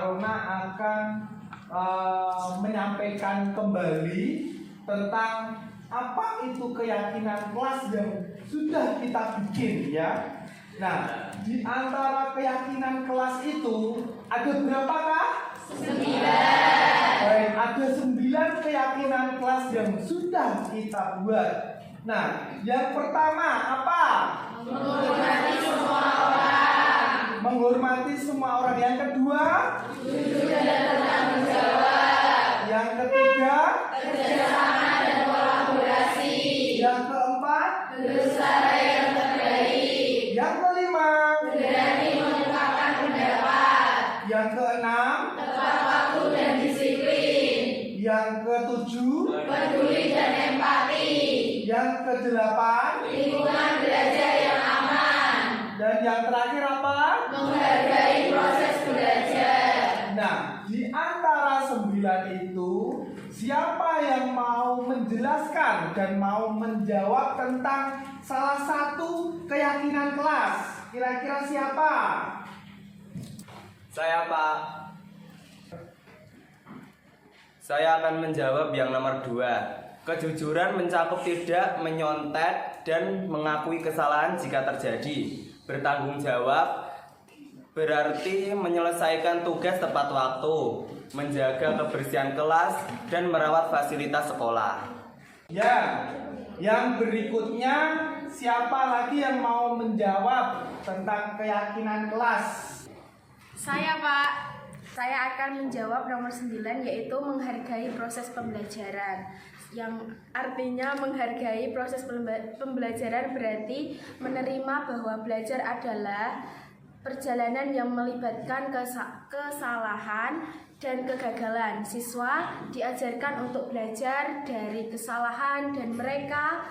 Rona akan menyampaikan kembali tentang apa itu keyakinan kelas yang sudah kita bikin ya. Nah, di antara keyakinan kelas itu ada berapakah? 9. Baik, ada 9 keyakinan kelas yang sudah kita buat. Nah, yang pertama apa? Menghormati semua orang. Menghormati semua orang. Yang kedua? Jujur dan bertanggung jawab. Yang ketiga? Kerjasama dan kolaborasi. Yang keempat? Berusaha yang terbaik. Yang kelima? Berani mengungkapkan pendapat. Yang keenam? Tepat waktu dan disiplin. Yang ketujuh? Peduli dan empati. Yang kedelapan? Lingkungan belajar yang aman. Dan yang terakhir apa? Menghargai proses belajar. Nah, di antara 9 itu, siapa yang mau menjelaskan dan mau menjawab tentang salah satu keyakinan kelas? Kira-kira siapa? Saya, Pak. Saya akan menjawab yang nomor 2. Kejujuran mencakup tidak menyontek dan mengakui kesalahan jika terjadi. Bertanggung jawab berarti menyelesaikan tugas tepat waktu, menjaga kebersihan kelas, dan merawat fasilitas sekolah. Ya, yang berikutnya siapa lagi yang mau menjawab tentang keyakinan kelas? Saya, Pak. Saya akan menjawab nomor 9, yaitu menghargai proses pembelajaran. Yang artinya menghargai proses pembelajaran berarti menerima bahwa belajar adalah perjalanan yang melibatkan kesalahan dan kegagalan. Siswa diajarkan untuk belajar dari kesalahan dan mereka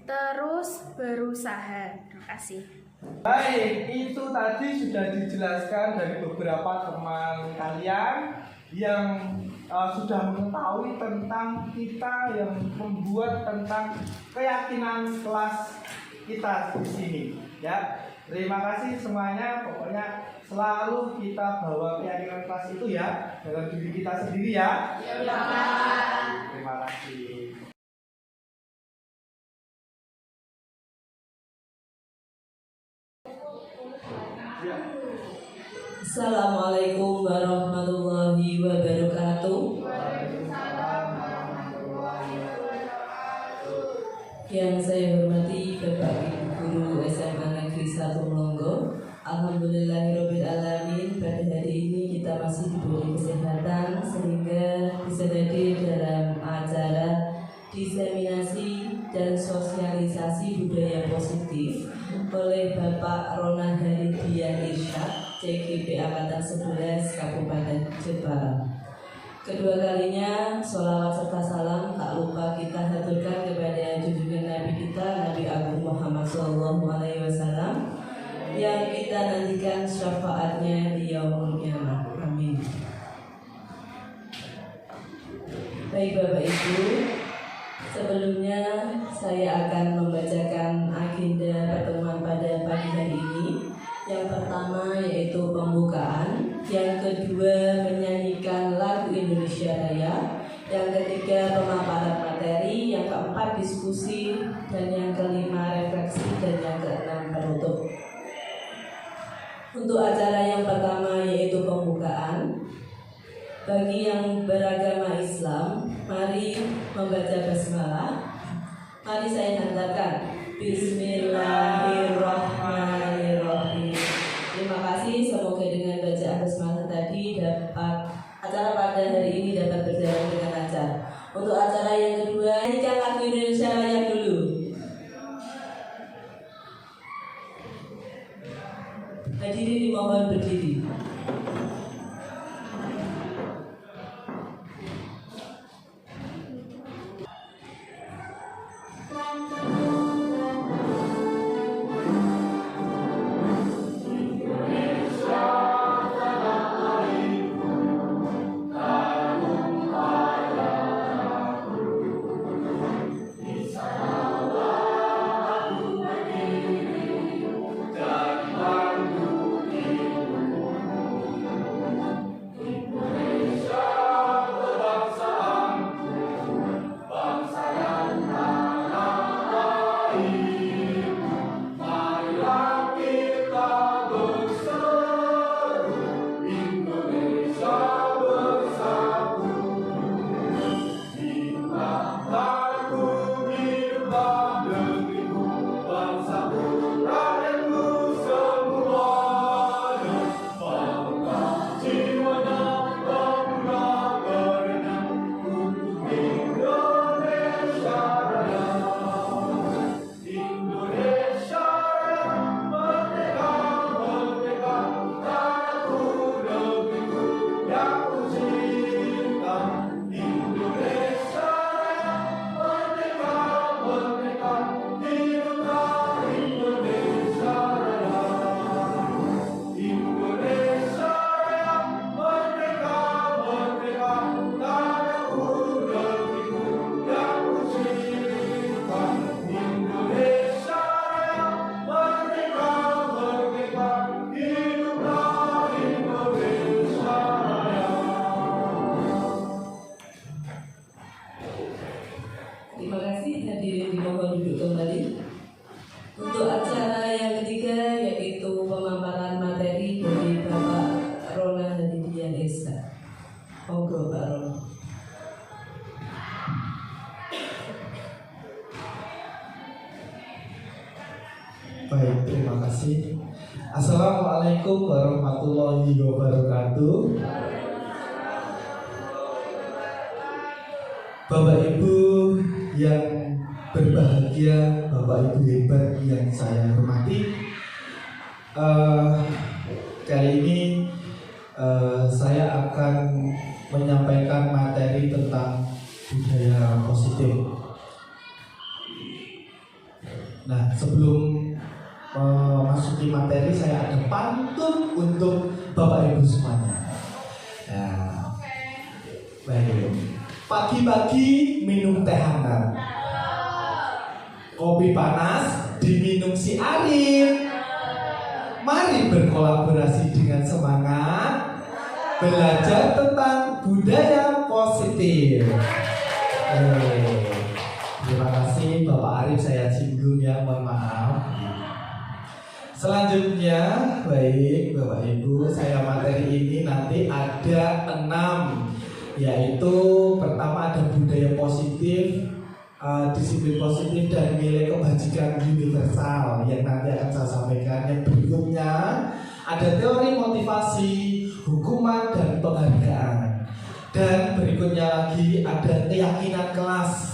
terus berusaha. Terima kasih. Baik, itu tadi sudah dijelaskan dari beberapa teman kalian yang sudah mengetahui tentang kita yang membuat tentang keyakinan kelas kita di sini ya. Terima kasih semuanya, pokoknya selalu kita bawa keyakinan kelas itu ya dalam diri kita sendiri ya. Terima kasih. Assalamualaikum warahmatullahi wabarakatuh. Yang saya hormati Bapak Ibu Guru SMA Negeri 1 Melongo. Alhamdulillahirabbil alamin, pada hari ini kita masih diberi kesehatan sehingga bisa hadir dalam acara diseminasi dan sosialisasi budaya positif oleh Bapak Rona Haridia Irsyad, CGP Angkatan 11 Kabupaten Jepara. Kedua kalinya sholawat serta salam tak lupa kita haturkan kepada junjungan Nabi kita, Nabi Agung Muhammad SAW, yang kita nantikan syafaatnya di yaumul qiyamah. Amin. Baik Bapak Ibu, sebelumnya saya akan membacakan agenda pertemuan pada pagi hari ini. Yang pertama yaitu pembukaan, yang kedua menyanyikan lagu Indonesia Raya, yang ketiga pemaparan materi, yang keempat diskusi, dan yang kelima refleksi, dan yang keenam penutup. Untuk acara yang pertama yaitu pembukaan, bagi yang beragama Islam, mari membaca basmalah. Mari saya hantarkan. Bismillahirrahmanirrahim. Terima kasih. Semoga dengan bacaan basmalah tadi acara pada hari ini dapat berjalan dengan lancar. Untuk acara yang kedua, nyanyikan lagu Indonesia Raya dulu. Hadirin dimohon berdiri. hadirin dimohon duduk kembali. Untuk acara yang ketiga yaitu pemaparan materi dari Bapak Rona Hadidian Esa. Monggo Pak Rona. Baik, terima kasih. Assalamualaikum warahmatullahi wabarakatuh. Bapak Ibu yang berbahagia, Bapak Ibu hebat yang saya hormati, kali ini saya akan menyampaikan materi tentang budaya positif. Nah, sebelum memasuki materi, saya ada pantun untuk Bapak Ibu semuanya. Ya. Baik. Pagi-pagi minum teh hangat, kopi panas diminum si Arif. Mari berkolaborasi dengan semangat, belajar tentang budaya positif. Terima kasih Bapak Arif, saya singgung ya, mohon maaf. Selanjutnya, baik Bapak Ibu, saya materi ini nanti ada 6, yaitu pertama ada budaya positif, disiplin positif dan nilai kebajikan universal yang nanti akan saya sampaikan. Yang berikutnya ada teori motivasi, hukuman dan penghargaan. Dan berikutnya lagi ada keyakinan kelas.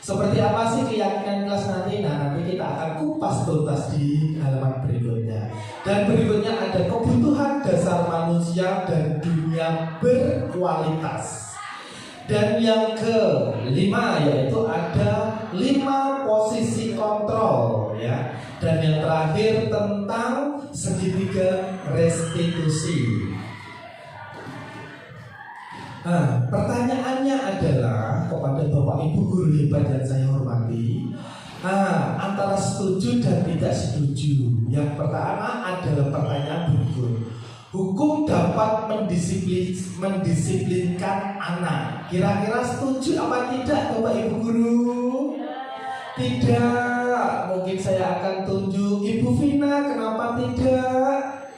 Seperti apa sih keyakinan kelas nanti? Nah, nanti kita akan kupas tuntas di halaman berikutnya. Dan berikutnya ada kebutuhan dasar manusia dan dunia berkualitas. Dan yang kelima yaitu ada 5 posisi kontrol ya. Dan yang terakhir tentang segitiga restitusi. Nah, pertanyaannya adalah kepada Bapak Ibu guru hebat yang saya hormati, antara setuju dan tidak setuju. Yang pertama adalah pertanyaan berikut. Hukum dapat mendisiplinkan anak. Kira-kira setuju apa tidak Bapak Ibu guru? Tidak. Mungkin saya akan tunjuk Ibu Vina, kenapa tidak?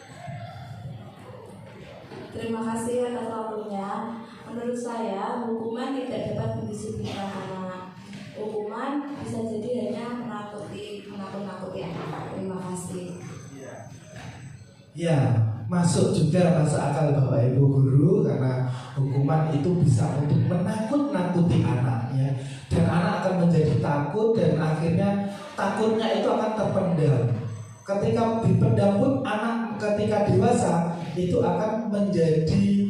Terima kasih atas waktunya. Menurut saya, hukuman tidak dapat mendisiplinkan anak. Hukuman bisa jadi hanya menakut-nakuti anak. Terima kasih. Ya, masuk juga masuk akal Bapak Ibu guru, karena hukuman itu bisa untuk menakut-nakuti anak ya. Dan anak akan menjadi takut dan akhirnya takutnya itu akan terpendam. Ketika dipendam pun anak ketika dewasa itu akan menjadi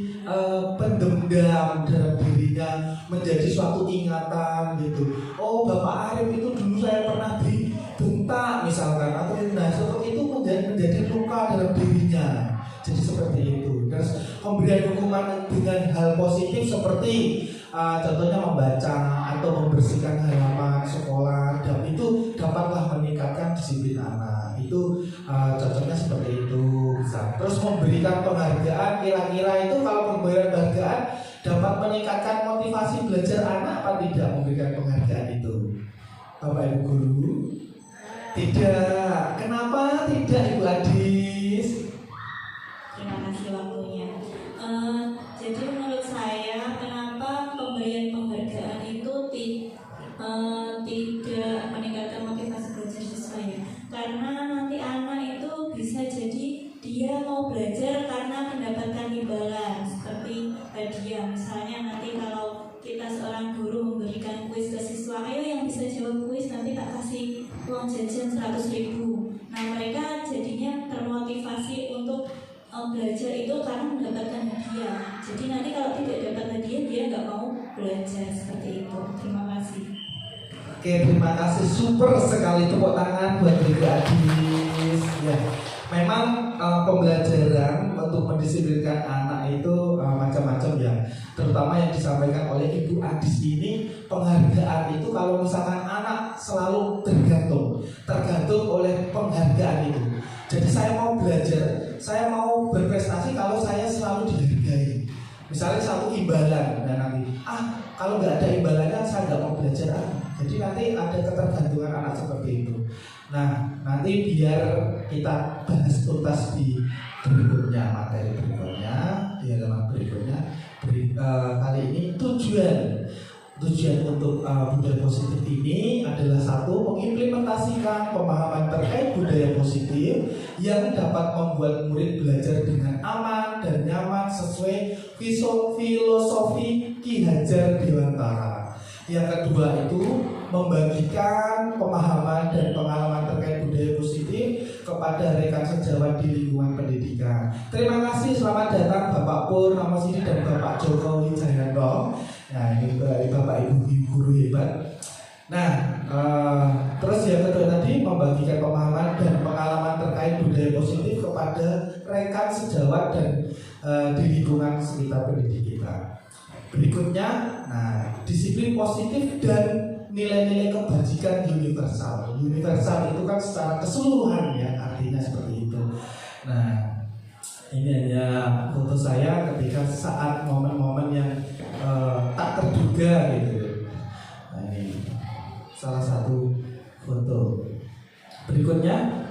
pendendam dalam dirinya, menjadi suatu ingatan gitu. Oh, Bapak Arif itu dulu saya pernah dibentak misalkan, atau nah seperti itu menjadi luka dalam dirinya. Jadi seperti itu. Terus pemberian hukuman dengan hal positif seperti contohnya membaca atau membersihkan halaman sekolah, dan itu dapatlah meningkatkan disiplin anak. Itu contohnya seperti itu bisa. Terus memberikan penghargaan, kira-kira itu kalau pemberian penghargaan dapat meningkatkan motivasi belajar anak apa tidak memberikan penghargaan itu? Bapak Ibu guru? Tidak. Kenapa tidak Ibu Adis? Terima kasih waktunya. Jadi menurut saya, kenapa pemberian penghargaan itu tidak meningkatkan motivasi belajar siswanya? Karena nanti anak itu bisa jadi dia mau belajar karena mendapatkan imbalan seperti hadiah. Misalnya nanti kalau kita seorang guru memberikan kuis ke siswa, ayo yang bisa jawab kuis nanti tak kasih uang jajan 100.000. Nah, mereka jadinya termotivasi untuk belajar itu karena mendapatkan hadiah. Jadi nanti kalau tidak dapat hadiah dia nggak mau belajar seperti itu. Terima kasih. Oke, terima kasih, super sekali, tepuk tangan buat Ibu Adis. Ya, memang pembelajaran untuk mendisiplinkan anak itu macam-macam ya. Terutama yang disampaikan oleh Ibu Adis ini, penghargaan itu kalau misalkan anak selalu tergantung oleh penghargaan itu. Jadi saya mau belajar, saya mau berprestasi kalau saya selalu dihargai. Misalnya satu imbalan, dan nanti kalau nggak ada imbalannya saya nggak mau belajar. Jadi nanti ada ketergantungan anak seperti itu. Nah, nanti biar kita bahas tuntas di berikutnya, materi berikutnya, di halaman berikutnya. Kali ini tujuan untuk budaya positif ini adalah satu, mengimplementasikan pemahaman terkait budaya positif yang dapat membuat murid belajar dengan aman dan nyaman sesuai filosofi Ki Hajar Dewantara. Yang kedua itu membagikan pemahaman dan pengalaman terkait budaya positif kepada rekan sejawat di lingkungan pendidikan. Terima kasih, selamat datang Bapak Pur Ramosidi dan Bapak Joko Wijayanto. Nah, ini Bapak Ibu guru hebat. Nah, terus yang kedua tadi membagikan pemahaman dan pengalaman terkait budaya positif kepada rekan sejawat dan di lingkungan sekitar pendidik kita. Berikutnya, nah, disiplin positif dan nilai-nilai kebajikan universal. Universal itu kan secara keseluruhan ya, artinya seperti itu. Nah, ini hanya foto saya ketika saat momen-momen yang tak terduga gitu. Nah, ini salah satu foto. Berikutnya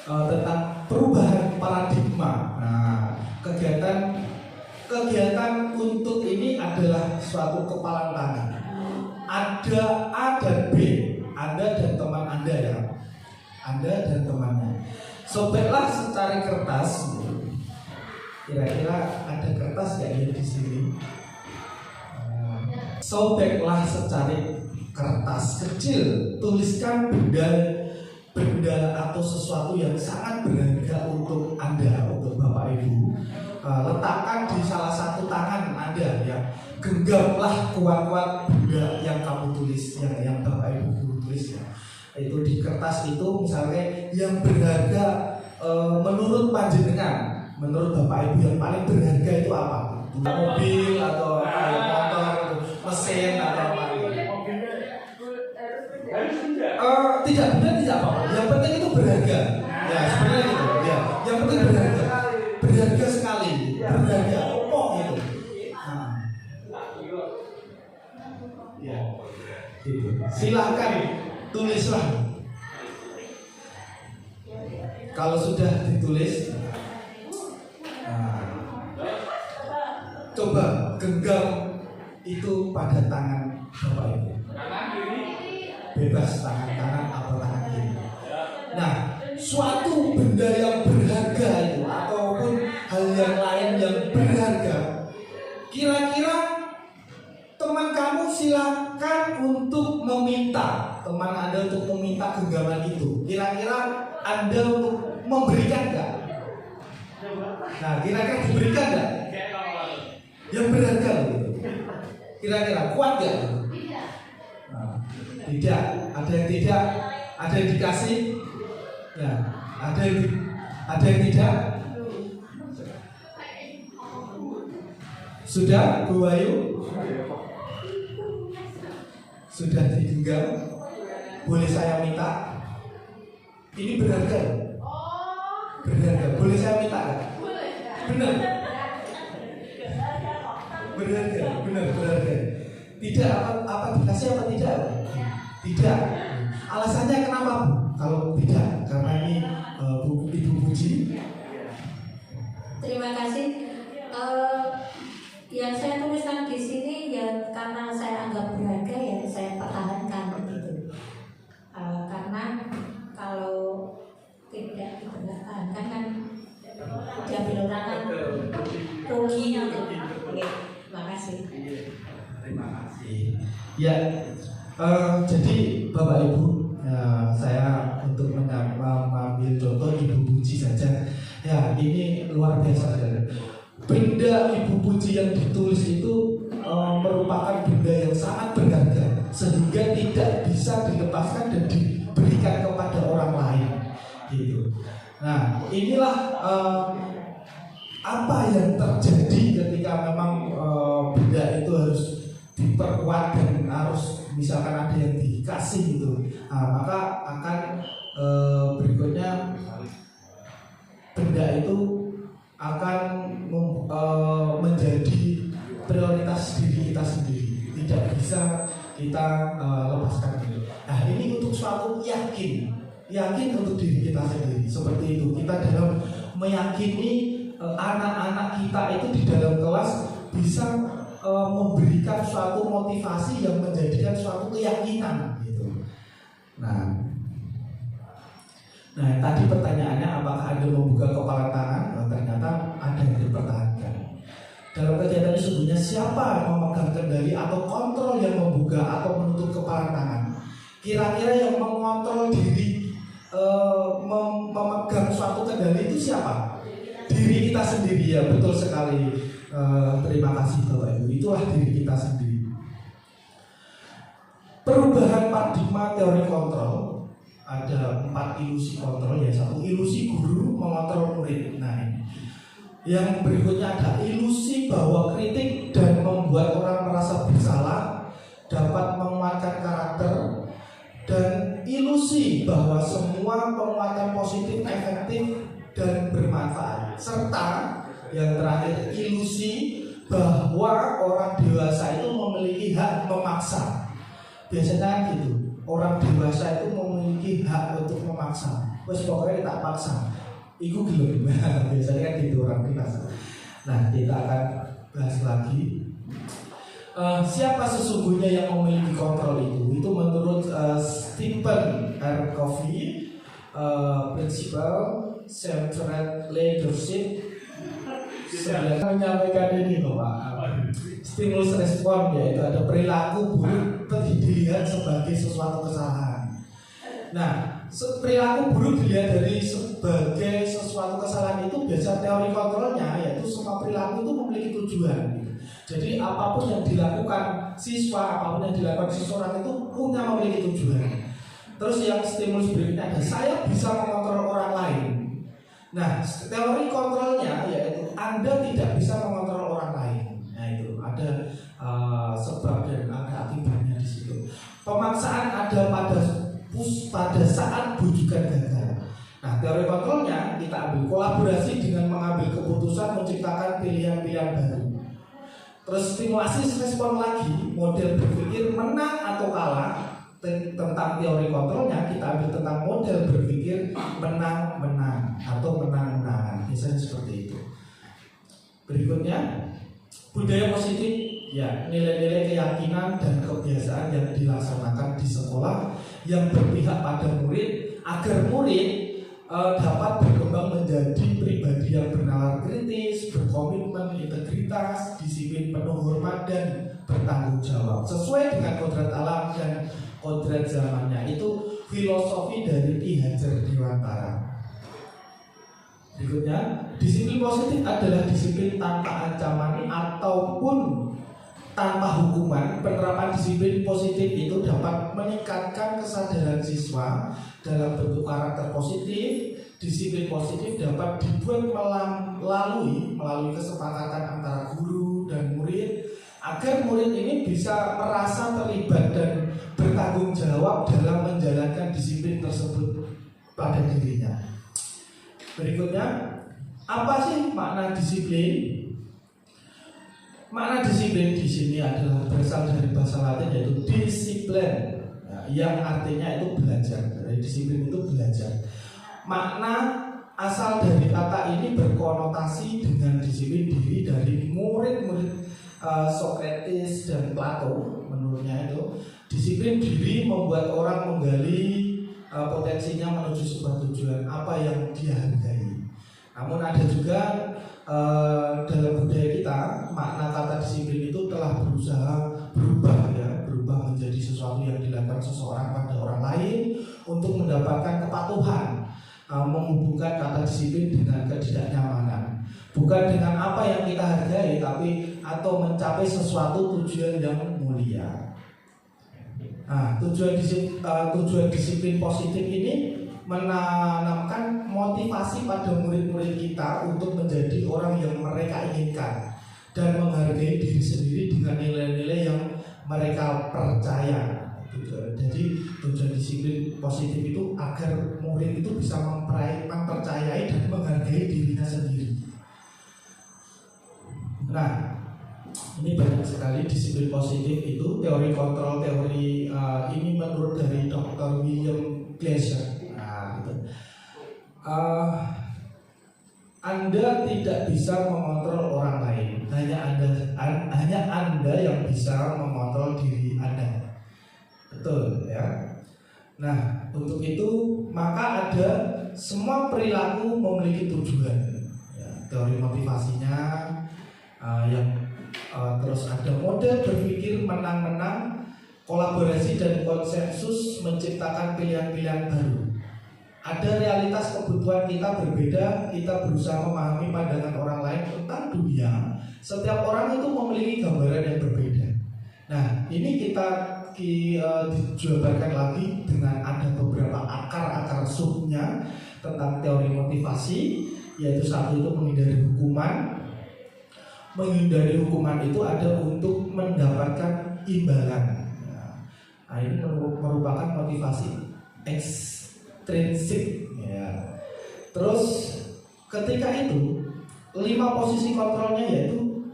tentang perubahan paradigma. Nah, kegiatan untuk ini adalah suatu kepalan tangan. Ada A dan B, Anda dan teman Anda ya, Anda dan temannya. Sobeklah secari kertas. Kira-kira ada kertas nggak ya di sini? Sobeklah secari kertas kecil, tuliskan benda atau sesuatu yang sangat berharga untuk Anda, untuk Bapak Ibu. Letakkan di salah satu tangan Anda ya. Genggamlah kuat-kuat benda yang kamu tulis, yang Bapak Ibu tulis ya. Itu di kertas itu misalnya yang berharga menurut panjenengan, menurut Bapak Ibu yang paling berharga itu apa? Mobil atau motor, mesin atau apa? Tidak benar, tidak apa-apa. Yang penting itu berharga. Ya sebenarnya gitu. Ya, yang penting berharga. Berharga sekali, berharga apa gitu. Nah. Ya, gitu. Silahkan tulislah. Kalau sudah ditulis, nah, coba genggam itu pada tangan Bapak Ibu. Bebas tangan kanan atau tangan kiri. Nah, suatu benda yang berharga itu ataupun hal yang lain yang berharga, kira-kira teman kamu silakan untuk meminta, teman Anda untuk meminta genggaman itu. Kira-kira Anda untuk memberikan nggak? Nah, kira-kira diberikan nggak? Yang berharga gitu. Kira-kira kuat nggak? Nah, tidak. Ada yang tidak, ada yang dikasih. Ya, ada yang tidak. Sudah, Bu Ayu? Sudah digenggam? Boleh saya minta? Ini berharga. Berharga. Boleh saya minta kan? Benar. Berharga, benar berharga. Tidak apa dikasih apa tidak? Tidak. Alasannya kenapa, Bu? Kalau tidak, karena ini Ibu Puji. Terima kasih. Yang saya tuliskan di sini ya karena saya anggap berharga ya saya pertahankan begitu. Karena kalau tidak dipertahankan kan diambil orang kan rugi gitu. Oke, terima kasih. Terima kasih. Ya, jadi Bapak Ibu, saya untuk mengambil contoh Ibu Puji saja. Ya, ini luar biasa. Benda Ibu Puji yang ditulis itu merupakan benda yang sangat berharga sehingga tidak bisa dilepaskan dan diberikan kepada orang lain gitu. Nah, inilah apa yang terjadi ketika memang benda itu harus diperkuat dan harus misalkan ada yang dikasih gitu. Nah, maka akan berikutnya benda itu akan menjadi prioritas diri kita sendiri. Tidak bisa kita lepaskan dulu. Nah ini untuk suatu yakin untuk diri kita sendiri. Seperti itu kita dalam meyakini anak-anak kita itu di dalam kelas bisa memberikan suatu motivasi yang menjadikan suatu keyakinan gitu. Nah tadi pertanyaannya apakah Anda membuka kepala tangan? Ternyata ada yang dipertahankan. Dalam kegiatan ini sebenarnya siapa yang memegang kendali atau kontrol yang membuka atau menutup kepala tangan? Kira-kira yang mengontrol diri memegang suatu kendali itu siapa? Diri kita sendiri, ya betul sekali. Terima kasih Bapak Ibu, itulah diri kita sendiri. Perubahan paradigma teori kontrol, ada 4 ilusi kontrol, ya. 1 ilusi guru mengontrol murid. Nah ini. Yang berikutnya ada ilusi bahwa kritik dan membuat orang merasa bersalah dapat menguatkan karakter, dan ilusi bahwa semua penguatan positif efektif dan bermanfaat, serta yang terakhir ilusi bahwa orang dewasa itu memiliki hak memaksa. Biasanya gitu, orang dewasa itu memiliki hak untuk memaksa. Wes pokoknya tak paksa. Iku gelem. Biasanya kan gitu orang dewasa. Nah, kita akan bahas lagi. Siapa sesungguhnya yang memiliki kontrol itu? Itu menurut Stephen R. Covey, Principle Centered Leadership, menyampaikan ini Bapak. Stimulus respon, yaitu ada perilaku buruk dilihat sebagai sesuatu kesalahan. Nah, perilaku buruk dilihat dari sebagai sesuatu kesalahan itu biasa teori kontrolnya, yaitu semua perilaku itu memiliki tujuan. Jadi apapun yang dilakukan siswa, apapun yang dilakukan seseorang itu punya memiliki tujuan. Terus yang stimulus berikutnya ada saya bisa mengontrol orang lain. Nah, teori kontrolnya yaitu Anda tidak bisa mengontrol orang lain. Nah itu ada sebab dan ada akibatnya di situ. Pemaksaan ada pada saat bujukan gagal. Nah, teori kontrolnya kita ambil kolaborasi dengan mengambil keputusan menciptakan pilihan-pilihan baru. Terus stimulasi respon lagi, model berpikir menang atau kalah. Tentang teori kontrolnya kita ambil tentang model berpikir menang-menang atau menang-menangan. Biasanya seperti itu. Berikutnya budaya positif, ya nilai-nilai keyakinan dan kebiasaan yang dilaksanakan di sekolah yang berpihak pada murid agar murid dapat berkembang menjadi pribadi yang bernalar kritis, berkomitmen, integritas, disiplin, penuh hormat dan bertanggung jawab sesuai dengan kodrat alam dan kodrat zamannya. Itu filosofi dari Ki Hajar Dewantara. Berikutnya, disiplin positif adalah disiplin tanpa ancaman ataupun tanpa hukuman. Penerapan disiplin positif itu dapat meningkatkan kesadaran siswa dalam bentuk karakter positif. Disiplin positif dapat dibuat melalui kesepakatan antara guru dan murid agar murid ini bisa merasa terlibat dan bertanggung jawab dalam menjalankan disiplin tersebut pada dirinya. Berikutnya, apa sih makna disiplin? Makna disiplin di sini adalah berasal dari bahasa Latin yaitu disiplin, yang artinya itu belajar. Dari disiplin itu belajar. Makna asal dari kata ini berkonotasi dengan disiplin diri dari murid-murid Socrates dan Plato. Menurutnya itu disiplin diri membuat orang menggali potensinya menuju sebuah tujuan apa yang dia hargai. Namun ada juga dalam budaya kita makna kata disiplin itu telah berusaha berubah menjadi sesuatu yang dilakukan seseorang pada orang lain untuk mendapatkan kepatuhan, menghubungkan kata disiplin dengan ketidaknyamanan, bukan dengan apa yang kita hargai, tapi atau mencapai sesuatu tujuan yang mulia. Nah, tujuan disiplin positif ini menanamkan motivasi pada murid-murid kita untuk menjadi orang yang mereka inginkan dan menghargai diri sendiri dengan nilai-nilai yang mereka percaya. Jadi tujuan disiplin positif itu agar murid itu bisa mempercayai dan menghargai dirinya sendiri. Nah, ini banyak sekali mempelajari disiplin positif itu, teori kontrol, teori ini menurut dari Dr. William Glasser. Nah, gitu. Anda tidak bisa mengontrol orang lain, hanya Anda yang bisa mengontrol diri Anda. Betul ya. Nah, untuk itu maka ada semua perilaku memiliki tujuan. Ya, teori motivasinya terus ada model berpikir menang-menang, kolaborasi dan konsensus menciptakan pilihan-pilihan baru. Ada realitas kebutuhan kita berbeda, kita berusaha memahami pandangan orang lain tentang dunia. Setiap orang itu memiliki gambaran yang berbeda. Nah, ini kita dijabarkan lagi dengan ada beberapa akar-akar subnya tentang teori motivasi, yaitu satu itu menghindari hukuman. Menghindari hukuman itu ada untuk mendapatkan imbalan. Nah, ini merupakan motivasi ekstrinsik ya. Terus ketika itu 5 posisi kontrolnya yaitu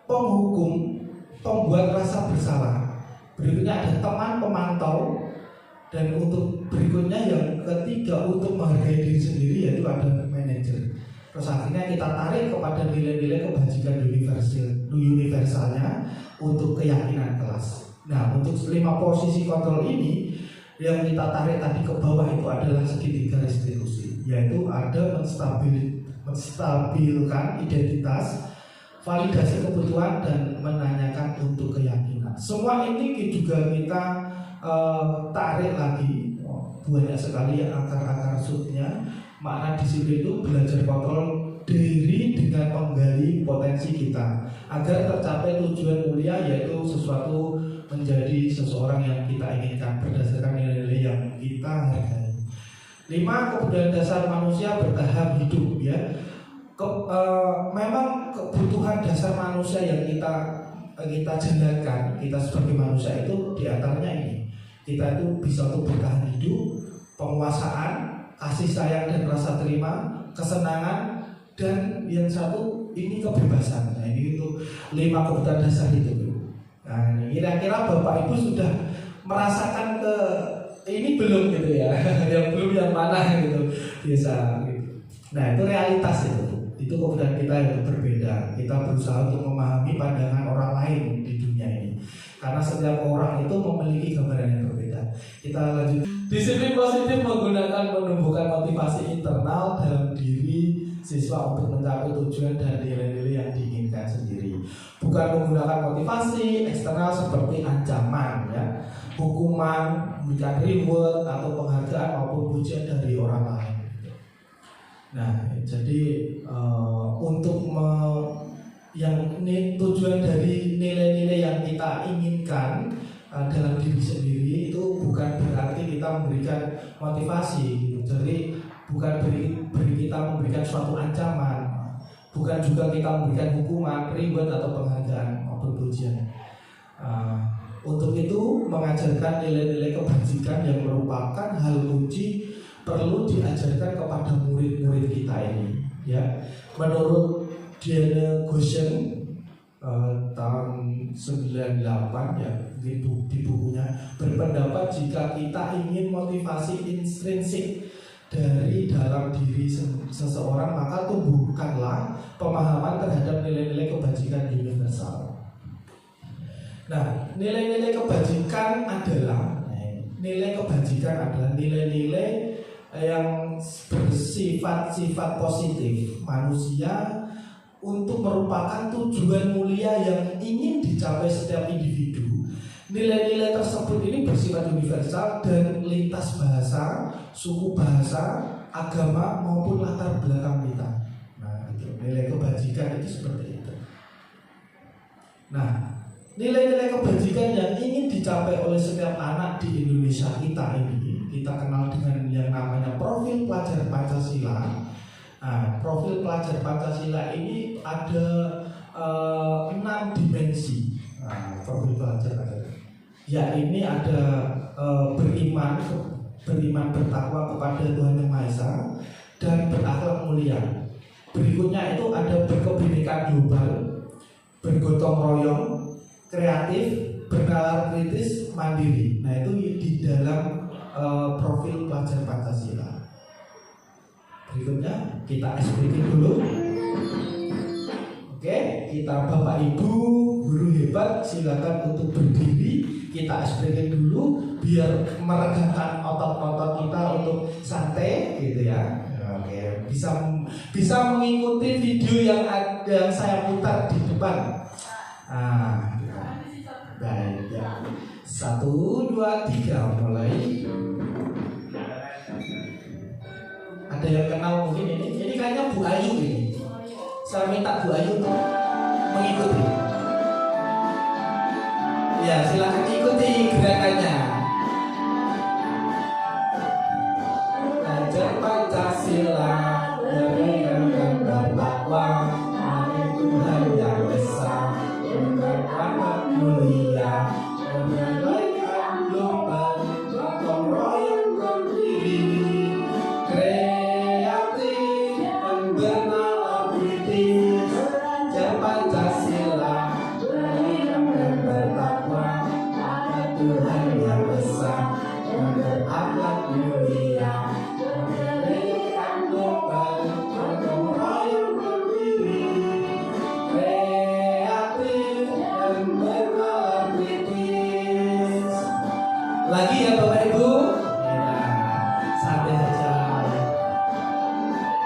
penghukum, pembuat rasa bersalah. Berikutnya ada teman pemantau, dan untuk berikutnya yang ketiga untuk menghargai diri sendiri yaitu ada manajer. Terus akhirnya kita tarik kepada nilai-nilai kebajikan universalnya untuk keyakinan kelas. Nah, untuk 5 posisi kontrol ini yang kita tarik tadi ke bawah itu adalah segitiga restitusi, yaitu ada menstabilkan identitas, validasi kebutuhan, dan menanyakan untuk keyakinan. Semua ini juga kita tarik lagi, banyak sekali akar-akar subnya. Makna disiplin itu belajar kontrol diri dengan menggali potensi kita agar tercapai tujuan mulia, yaitu sesuatu menjadi seseorang yang kita inginkan berdasarkan nilai-nilai yang kita hargai. 5 kebutuhan dasar manusia bertahap hidup ya. Memang kebutuhan dasar manusia yang kita jalankan, kita sebagai manusia itu diantaranya ini. Kita itu bisa untuk bertahan hidup, penguasaan, kasih sayang dan rasa terima, kesenangan, dan yang satu ini kebebasan. Nah, ini itu 5 kebutuhan dasar itu. Nah, kira-kira Bapak Ibu sudah merasakan ke ini belum gitu ya? Yang belum yang mana gitu biasa. Gitu. Nah, itu realitas itu kebutuhan kita yang berbeda. Kita berusaha untuk memahami pandangan orang lain di dunia ini, karena setiap orang itu memiliki gambaran yang berbeda. Kita lanjut. Disiplin positif menggunakan menumbuhkan motivasi internal dalam diri siswa untuk mencapai tujuan dan nilai-nilai yang diinginkan sendiri. Bukan menggunakan motivasi eksternal seperti ancaman, ya, hukuman, memberikan reward atau penghargaan maupun pujian dari orang lain. Nah, jadi untuk tujuan dari nilai-nilai yang kita inginkan dalam diri sendiri itu bukan berarti kita memberikan motivasi gitu. Jadi bukan beri kita memberikan suatu ancaman, bukan juga kita memberikan hukuman, reward atau penghargaan maupun pujian. Untuk itu mengajarkan nilai-nilai kebajikan yang merupakan hal kunci perlu diajarkan kepada murid-murid kita ini ya. Menurut Diana Goshen tahun 98 ya, di bukunya berpendapat jika kita ingin motivasi intrinsik dari dalam diri seseorang, maka tumbuhkanlah pemahaman terhadap nilai-nilai kebajikan universal. Nah, nilai-nilai kebajikan adalah nilai-nilai yang bersifat-sifat positif manusia untuk merupakan tujuan mulia yang ingin dicapai setiap individu. Nilai-nilai tersebut ini bersifat universal dan lintas bahasa, suku bahasa, agama maupun latar belakang kita. Nah, itu nilai kebajikan itu seperti itu. Nah, nilai-nilai kebajikan yang ingin dicapai oleh setiap anak di Indonesia kita kenal dengan yang namanya profil pelajar Pancasila. Nah, profil pelajar Pancasila ini ada 6 dimensi. Nah, profil pelajar ya ini ada beriman bertakwa kepada Tuhan Yang Maha Esa dan berakhlak mulia. Berikutnya itu ada berkebinekaan global, bergotong royong, kreatif, bernalar kritis, mandiri. Nah itu di dalam profil pelajar Pancasila. Berikutnya kita SPK dulu. Oke, kita Bapak Ibu guru hebat silakan untuk berdiri. Kita SPK dulu biar meregangkan otot-otot kita untuk santai gitu ya. Oke, bisa mengikuti video yang saya putar di depan. Nah, baik ya. 1, 2, 3 mulai. Ada yang kenal mungkin ini? Ini kayaknya Bu Ayu ini. Saya minta Bu Ayu untuk mengikuti. Ya, silakan ikuti gerakannya. Belajar Pancasila, berikan bertakwa, hanya Tuhan yang Esa, bermakna mulia, menegakkan global, gotong royong berdiri, kreatif dan bernalar kritis. Belajar Pancasila, berikan bertakwa, hanya Tuhan yang Esa, berakhlak mulia, menegakkan global, gotong royong berdiri, kreatif dan bernalar kritis. Lagi ya Bapak Ibu? Ya, santai saja.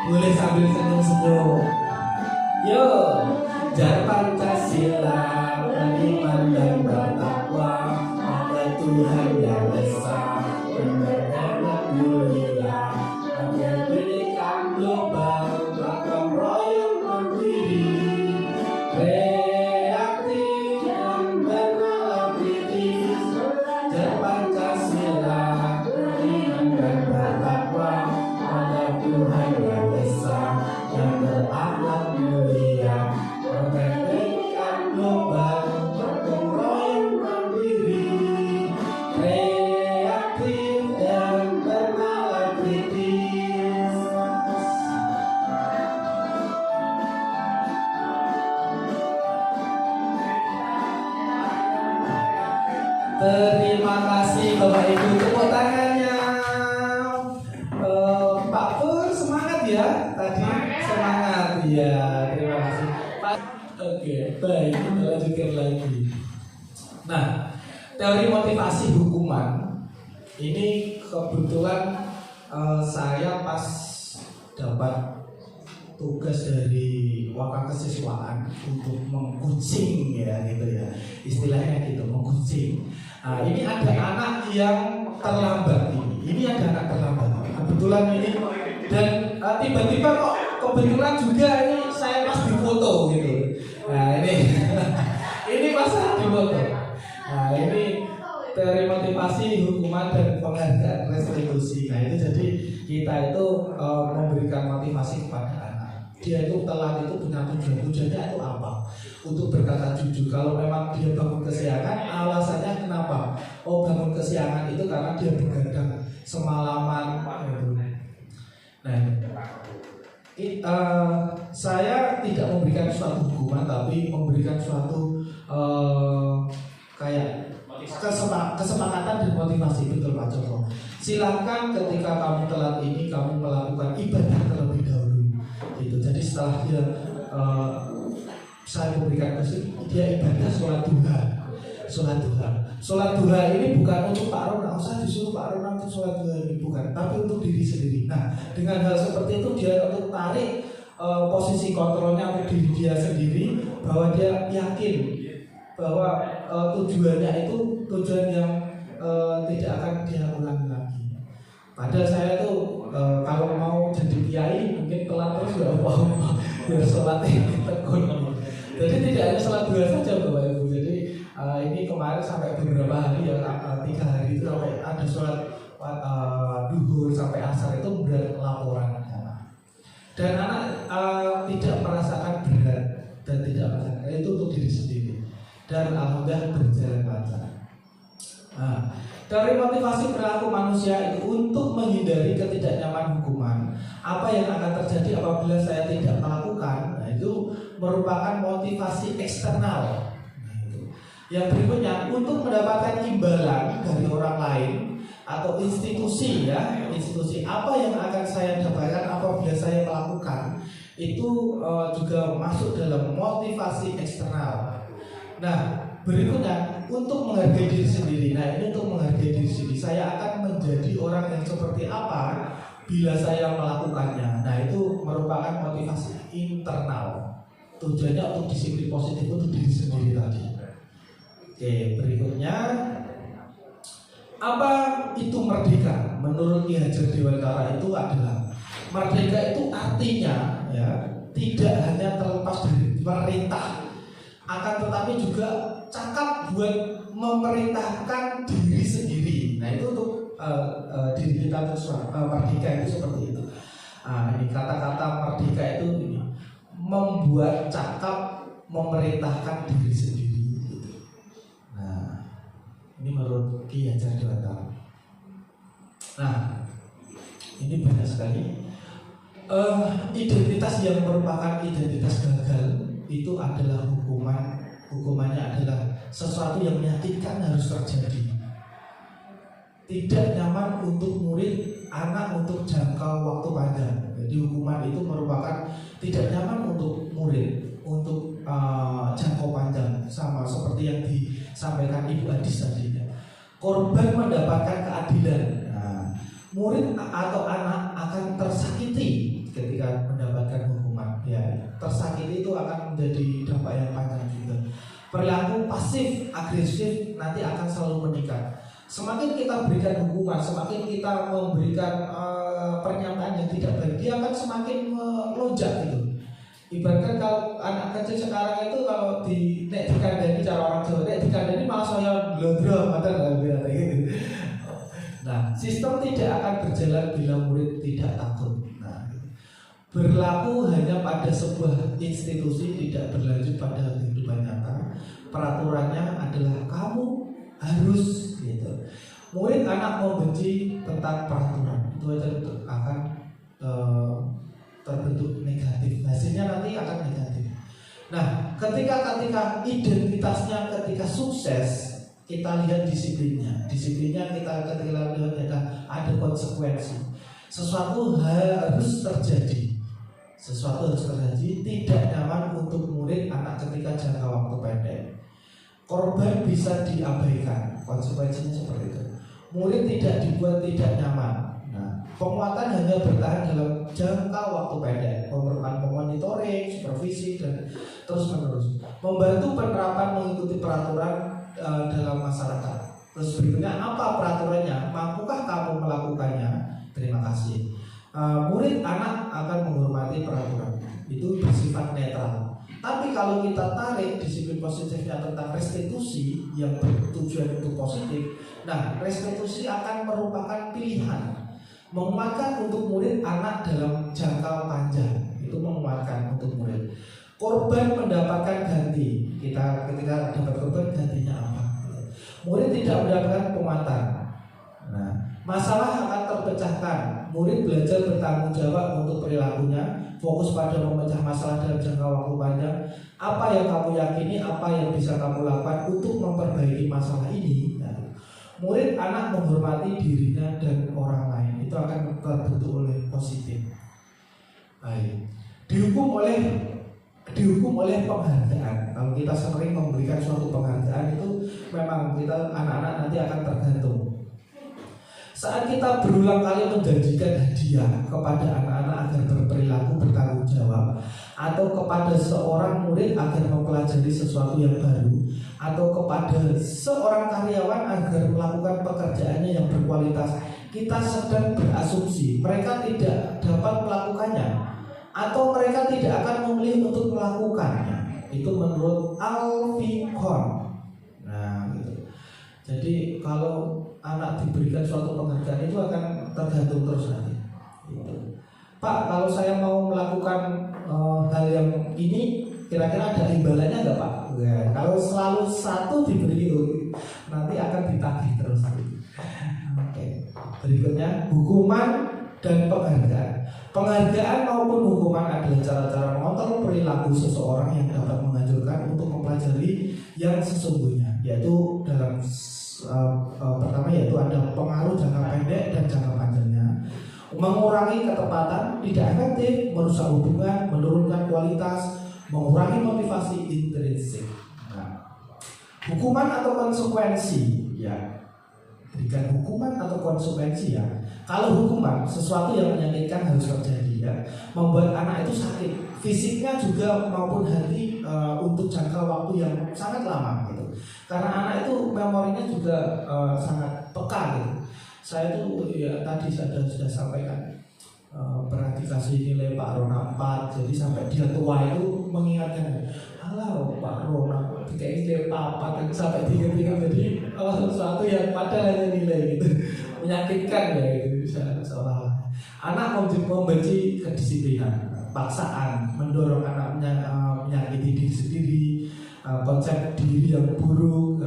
Boleh sambil senyum-senyum. Yuk, jar Pancasila, beriman dan bertakwa, pada Tuhan yang Esa, berakhlak mulia, menegakkan global, gotong royong berdiri, kreatif dan bernalar kritis. Jar Pancasila, beriman dan bertakwa, pada Tuhan yang Esa, yang berakhlak mulia, menegakkan global, gotong royong berdiri, kreatif dan bernalar kritis. Terima kasih Bapak Ibu, tepuk tangannya. Pak Pur semangat ya tadi, semangat ya. Terima kasih Pak. Oke, baik, kita lanjutkan lagi. Nah, teori motivasi hukuman ini kebetulan saya pas dapat tugas dari wakil kesiswaan untuk mengcoaching ya gitu ya, istilahnya gitu, mengcoaching. Nah, ini ada anak yang terlambat ini ada anak terlambat kebetulan ini, dan tiba-tiba kok kebetulan juga ini saya pas difoto gitu. Nah ini ini pas saya difoto. Nah ini teori motivasi hukuman dan penghargaan restitusi. Nah itu jadi kita itu memberikan motivasi kepada anak. Dia itu telat itu punya tujuannya itu apa? Untuk berkata jujur. Kalau memang dia bangun kesiangan, alasannya kenapa? Oh bangun kesiangan itu karena dia begadang semalaman. Nah, saya tidak memberikan suatu hukuman, tapi memberikan suatu kayak kesepakatan dan motivasi. Betul Pak Joko. Silakan ketika kamu telat ini kamu melakukan ibadah terlebih dahulu. Gitu. Jadi setelah dia saya memberikan kasih, dia ibadah sholat duha. Sholat duha ini bukan untuk Pak Ronald, saya disuruh Pak Ronald untuk sholat duha ini bukan, tapi untuk diri sendiri. Nah, dengan hal seperti itu dia untuk tarik posisi kontrolnya untuk diri dia sendiri, bahwa dia yakin bahwa tujuannya itu tujuan yang tidak akan dia ulangi lagi. Padahal saya tuh kalau mau jadi kiai mungkin telat terus ya mau biar sholat ini tekun. Jadi tidak hanya sholat dua saja Bapak Ibu. Jadi ini kemarin sampai beberapa hari ya 3 hari itu sampai ada sholat duhur sampai asar itu berat laporan anak. Dan anak tidak merasakan berat dan tidak merasakan itu untuk diri sendiri. Dan alhamdulillah berjalan lancar. Nah, dari motivasi perilaku manusia itu untuk menghindari ketidaknyamanan hukuman. Apa yang akan terjadi apabila saya tidak melakukan? Nah, itu merupakan motivasi eksternal. Nah, itu. Yang berikutnya, untuk mendapatkan imbalan dari orang lain atau institusi ya, institusi apa yang akan saya dapatkan apabila saya melakukan itu juga masuk dalam motivasi eksternal. Nah, berikutnya untuk menghargai diri sendiri. Nah, ini untuk menghargai diri sendiri, saya akan menjadi orang yang seperti apa bila saya melakukannya. Nah, itu merupakan motivasi internal. Tujuannya untuk disiplin positif untuk diri sendiri tadi. Oke, berikutnya apa itu merdeka? Menurut Ki Hajar Dewantara itu adalah merdeka itu artinya ya tidak hanya terlepas dari perintah, akan tetapi juga cakap buat memerintahkan diri sendiri. Nah, itu untuk diri kita itu merdeka itu seperti itu. Nah, ini kata-kata merdeka itu ini, membuat cakap memerintahkan diri sendiri. Nah, ini menurut Ki Hajar Dewantara. Nah, ini banyak sekali identitas yang merupakan identitas gagal itu adalah hukuman. Hukumannya adalah sesuatu yang menyakitkan harus terjadi. Tidak nyaman untuk murid, anak untuk jangka waktu panjang. Jadi hukuman itu merupakan tidak nyaman untuk murid, untuk jangka panjang, sama seperti yang disampaikan Ibu Adis tadi. Korban mendapatkan keadilan. Nah, murid atau anak akan tersakiti ketika mendapatkan hukuman. Ya, tersakiti itu akan menjadi dampak yang panjang juga. Perilaku pasif agresif nanti akan selalu meningkat. Semakin kita berikan hukuman, semakin kita memberikan pernyataan yang tidak baik, dia akan semakin melonjak gitu. Ibaratkan kalau anak kecil sekarang itu kalau dikandani cara orang Jawa, dikandani malah saya blodro, padahal nggak gitu. Nah, sistem tidak akan berjalan bila murid tidak takut. Nah, berlaku hanya pada sebuah institusi, tidak berlanjut pada kehidupan nyata. Peraturannya adalah kamu harus gitu. Murid anak mau benci tentang peraturan, itu aja akan terbentuk negatif, hasilnya nanti akan negatif. Nah, ketika identitasnya ketika sukses, kita lihat disiplinnya kita ketika lihat ada konsekuensi. Sesuatu harus terjadi, tidak nyaman untuk murid anak ketika jangka waktu pendek. Korban bisa diabaikan, konsekuensinya seperti itu. Murid tidak dibuat tidak nyaman. Penguatan hanya bertahan dalam jangka waktu pendek, memerlukan monitoring, supervisi, dan terus menerus. Membantu penerapan mengikuti peraturan dalam masyarakat. Terus berikutnya, apa peraturannya? Mampukah kamu melakukannya? Terima kasih. Murid anak akan menghormati peraturan. Itu bersifat netral. Tapi kalau kita tarik disiplin positifnya tentang restitusi yang bertujuan untuk positif, nah restitusi akan merupakan pilihan. Menguatkan untuk murid anak dalam jangka panjang, itu menguatkan untuk murid. Korban mendapatkan ganti. Kita ketika dapat korban, gantinya apa? Murid tidak mendapatkan penguatan. Nah, masalah akan terpecahkan. Murid belajar bertanggung jawab untuk perilakunya, fokus pada memecah masalah dalam jangka waktu panjang. Apa yang kamu yakini, apa yang bisa kamu lakukan untuk memperbaiki masalah ini. Nah, murid anak menghormati dirinya dan orang lain. Itu akan terbentuk oleh positif. Baik. Dihukum oleh penghargaan. Kalau kita sering memberikan suatu penghargaan itu memang kita anak-anak nanti akan tergantung. Saat kita berulang kali menjanjikan hadiah kepada anak-anak agar berperilaku bertanggung jawab, atau kepada seorang murid agar mempelajari sesuatu yang baru, atau kepada seorang karyawan agar melakukan pekerjaannya yang berkualitas, kita sedang berasumsi mereka tidak dapat melakukannya, atau mereka tidak akan memilih untuk melakukannya. Itu menurut Alfikon. Nah, gitu. Jadi kalau anak diberikan suatu penghargaan itu akan tergantung terus nanti. Gitu. Pak, kalau saya mau melakukan hal yang ini, kira-kira ada imbalannya nggak Pak? Ya, kalau selalu satu diberi nanti akan ditagih terus. Oke. Berikutnya hukuman dan penghargaan. Penghargaan maupun hukuman adalah cara-cara mengontrol perilaku seseorang yang dapat menghancurkan untuk mempelajari yang sesungguhnya. yaitu dalam pertama yaitu ada pengaruh jangka pendek dan jangka panjangnya. Mengurangi ketepatan, tidak efektif, merusak hubungan, menurunkan kualitas, mengurangi motivasi intrinsik. Nah, hukuman atau konsekuensi, ya, berikan hukuman atau konsekuensi ya. Kalau hukuman, sesuatu yang menyakitkan harus terjadi ya, membuat anak itu sakit, fisiknya juga maupun hati untuk jangka waktu yang sangat lama gitu. Karena anak itu memorinya juga sangat peka gitu. Saya tuh ya tadi sudah sampaikan pernah dikasih nilai Pak Rona 4, jadi sampai dia tua itu mengingatkan, halo Pak Rona, kayak nilai 4 itu sampai diingat-ingat, jadi sesuatu yang padahal hanya nilai gitu, menyakitkan ya itu seolah-olah. Anak membenci kedisiplinan, paksaan, mendorong anaknya menyakiti diri sendiri, konsep diri yang buruk.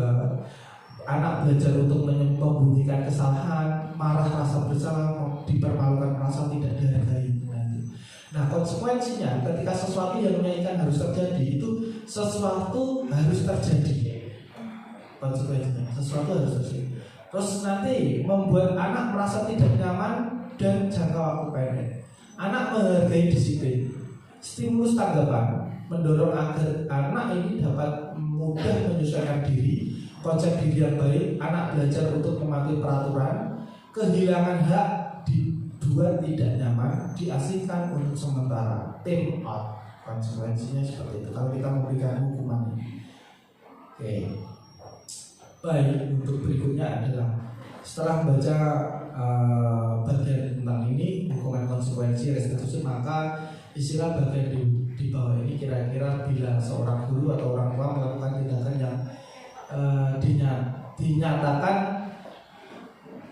Anak belajar untuk membunyikan kesalahan, marah, rasa bersalah, dipermalukan, merasa tidak dihargai. Nah, konsekuensinya ketika sesuatu yang menyakitkan harus terjadi, itu sesuatu harus terjadi. Konsekuensinya sesuatu harus terjadi. Terus nanti membuat anak merasa tidak nyaman dan jangka waktu pendek. Anak menghargai disiplin, stimulus tanggapan, mendorong agar anak ini dapat mudah menyesuaikan diri. Konsep diri yang baik, anak belajar untuk mematuhi peraturan, kehilangan hak, dibuat tidak nyaman, diasingkan untuk sementara, time out. Konsekuensinya seperti itu kalau kita memberikan hukuman ini. Oke. Baik, untuk berikutnya adalah setelah membaca bagian tentang ini, hukuman konsekuensi restitusi, maka istilah bagian di bawah ini kira-kira bila seorang guru atau orang tua melakukan tindakan yang dinyatakan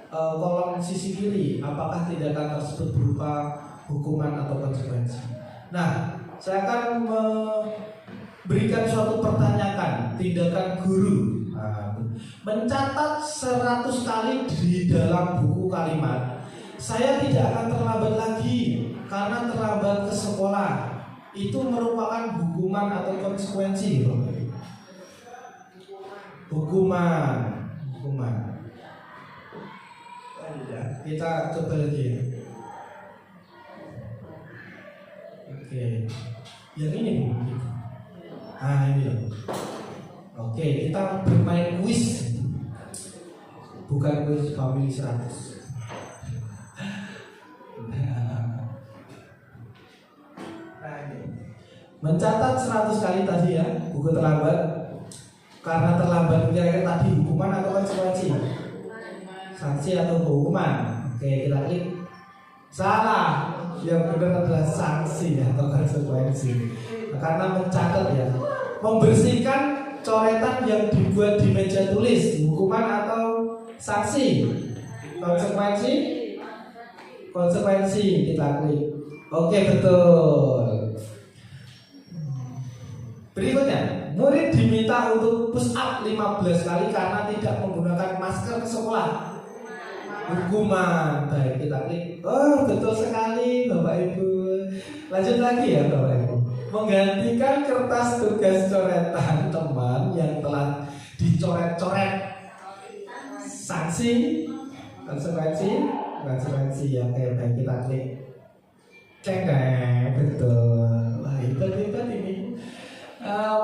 kolom sisi kiri, apakah tindakan tersebut berupa hukuman atau konsekuensi. Nah, saya akan memberikan suatu pertanyaan. Tindakan guru mencatat 100 kali di dalam buku kalimat, saya tidak akan terlambat lagi karena terlambat ke sekolah. Itu merupakan hukuman atau konsekuensi. Hukuman. Kita coba lagi. Oke. Yang ini Bu. Ini loh. Oke, kita bermain kuis. Bukan kuis family 100. Mencatat 100 kali tadi ya, buku terlambat. Karena terlambat kira-kira tadi hukuman atau konsekuensi? Sanksi atau hukuman? Oke, kita klik. Salah. Yang benar adalah sanksi atau konsekuensi. Karena mencatat ya, membersihkan coretan yang dibuat di meja tulis, hukuman atau sanksi? Konsekuensi? Konsekuensi, kita klik. Oke, betul. Berikutnya, murid diminta untuk push up 15 kali karena tidak menggunakan masker ke sekolah. Hukuman. Baik, kita klik. Oh, betul sekali Bapak Ibu. Lanjut lagi ya Bapak Ibu. Menggantikan kertas tugas coretan teman yang telah dicoret-coret. Sanksi, konsekuensi ya. Oke, baik, kita klik. Cek deh, betul. Wah, hebat ini.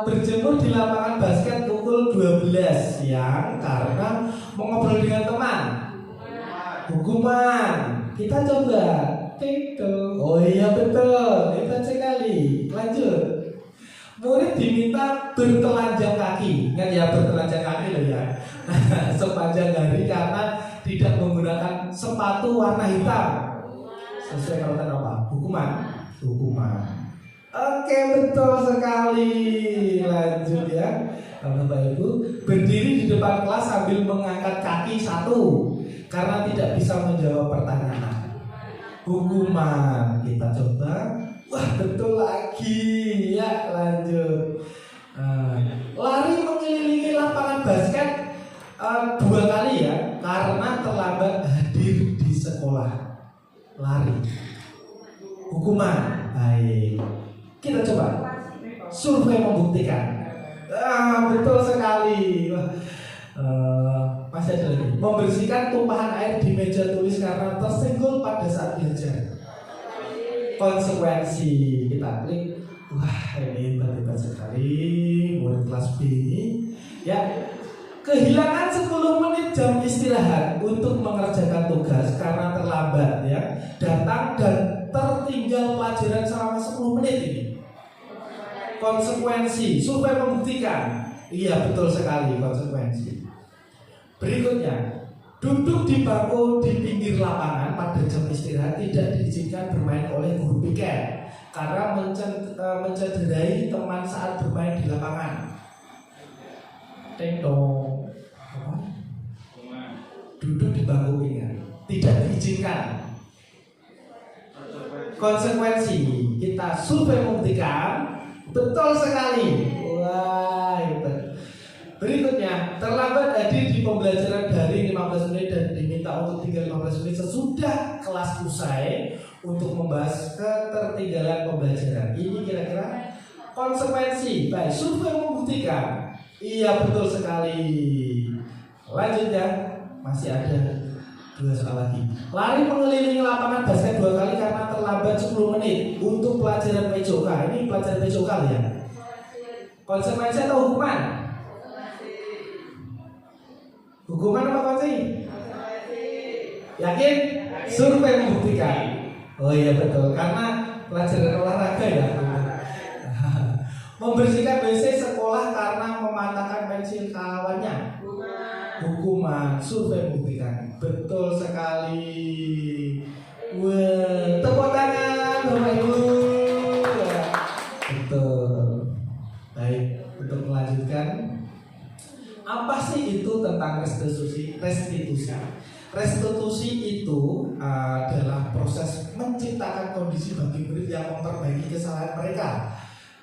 Berjemur di lapangan basket pukul 12 siang karena mengobrol dengan teman. Hukuman. Kita coba. Oh iya betul, hebat sekali. Lanjut. Murid diminta bertelanjang kaki. Ingat ya, bertelanjang kaki loh ya. Sepanjang hari karena tidak menggunakan sepatu warna hitam. Sesuai kautan apa? Hukuman. Oke, betul sekali. Lanjut ya, Bapak Ibu. Berdiri di depan kelas sambil mengangkat kaki satu karena tidak bisa menjawab pertanyaan. Hukuman. Kita coba. Wah, betul lagi. Ya, lanjut. Lari mengelilingi lapangan basket 2 kali ya karena terlambat hadir di sekolah. Lari. Hukuman. Baik. Kita coba. Survei membuktikan Betul sekali. Wah, masih ada lagi. Membersihkan tumpahan air di meja tulis karena tersenggol pada saat belajar. Konsekuensi. Kita klik. Wah, ini hebat sekali. Murid kelas B ini. Ya, kehilangan 10 menit jam istirahat untuk mengerjakan tugas karena terlambat ya. Datang dan tertinggal pelajaran selama 10 menit ini. Konsekuensi. Survei membuktikan. Iya, betul sekali konsekuensi. Berikutnya, duduk di bangku di pinggir lapangan pada jam istirahat tidak diizinkan bermain oleh guru piket karena mencederai teman saat bermain di lapangan. Teng dong. Duduk di bangku pinggir tidak diizinkan. Konsekuensi, kita survei membuktikan betul sekali. Wah, hebat. Berikutnya, terlambat hadir di pembelajaran daring 15 menit dan diminta untuk tinggal 15 menit sesudah kelas usai untuk membahas ketertinggalan pembelajaran. Ini kira-kira konsekuensi. Baik, survei membuktikan. Iya, betul sekali. Lanjut ya, masih ada 2 soal lagi. Lari mengelilingi lapangan basket 2 kali karena terlambat 10 menit untuk pelajaran PJOK. Ini pelajaran PJOK ya. Konsekuensi atau hukuman? Hukuman apa konsekuensi? Yakin? Survei membuktikan. Oh iya betul, karena pelajaran olahraga ya. Membersihkan WC sekolah karena mematahkan pensil kawannya. Hukuman. Survei membuktikan. Betul sekali. Wah, tepuk tangan Bapak Ibu. Betul. Baik, untuk melanjutkan, apa sih itu tentang restitusi? Restitusi itu adalah proses menciptakan kondisi bagi murid yang memperbaiki kesalahan mereka.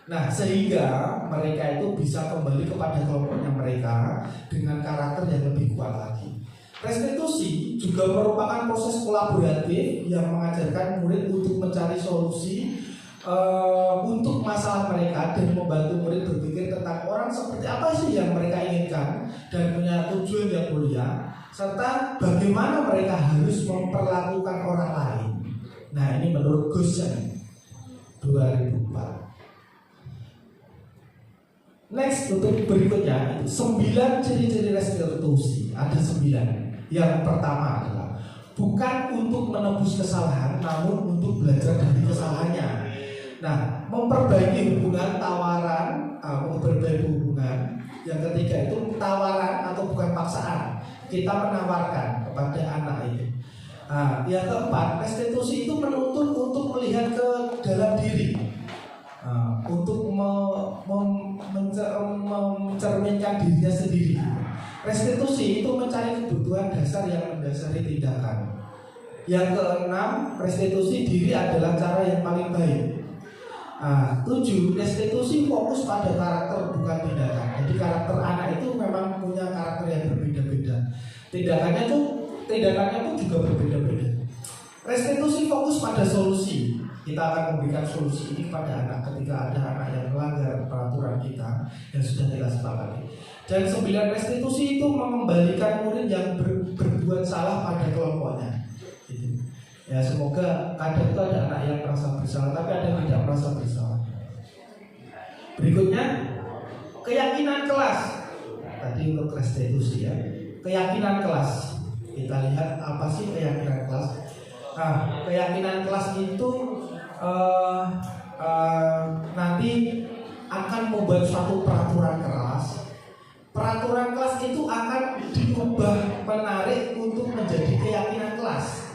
Nah, sehingga mereka itu bisa kembali kepada kelompoknya mereka dengan karakter yang lebih kuat lagi. Restitusi juga merupakan proses kolaboratif yang mengajarkan murid untuk mencari solusi untuk masalah mereka dan membantu murid berpikir tentang orang seperti apa sih yang mereka inginkan dan punya tujuan yang mulia, serta bagaimana mereka harus memperlakukan orang lain. Nah, ini menurut Gusjan 2004. Next, untuk berikutnya 9 ciri-ciri restitusi. Ada 9. Yang pertama adalah bukan untuk menebus kesalahan, namun untuk belajar dari kesalahannya. Nah, memperbaiki hubungan tawaran, memperbaiki hubungan. Yang ketiga itu tawaran atau bukan paksaan. Kita menawarkan kepada anak itu. Nah, yang keempat, restitusi itu menuntut untuk melihat ke dalam diri, untuk mencerminkan dirinya sendiri. Restitusi itu mencari kebutuhan dasar yang mendasari tindakan. Yang keenam, restitusi diri adalah cara yang paling baik. 7. Restitusi fokus pada karakter bukan tindakan. Jadi karakter anak itu memang punya karakter yang berbeda-beda. Tindakannya pun juga berbeda-beda. Restitusi fokus pada solusi. Kita akan memberikan solusi ini kepada anak ketika ada anak yang melanggar peraturan kita yang sudah kita sepakati. Dan 9, restitusi itu mengembalikan murid yang berbuat salah pada kelompoknya. Gitu. Ya, semoga kadang itu ada anak yang merasa bersalah, tapi ada yang tidak merasa bersalah. Berikutnya, keyakinan kelas. Tadi untuk restitusi ya. Keyakinan kelas. Kita lihat apa sih keyakinan kelas. Nah, keyakinan kelas itu nanti akan membuat suatu peraturan kelas. Peraturan kelas itu akan diubah menarik untuk menjadi keyakinan kelas.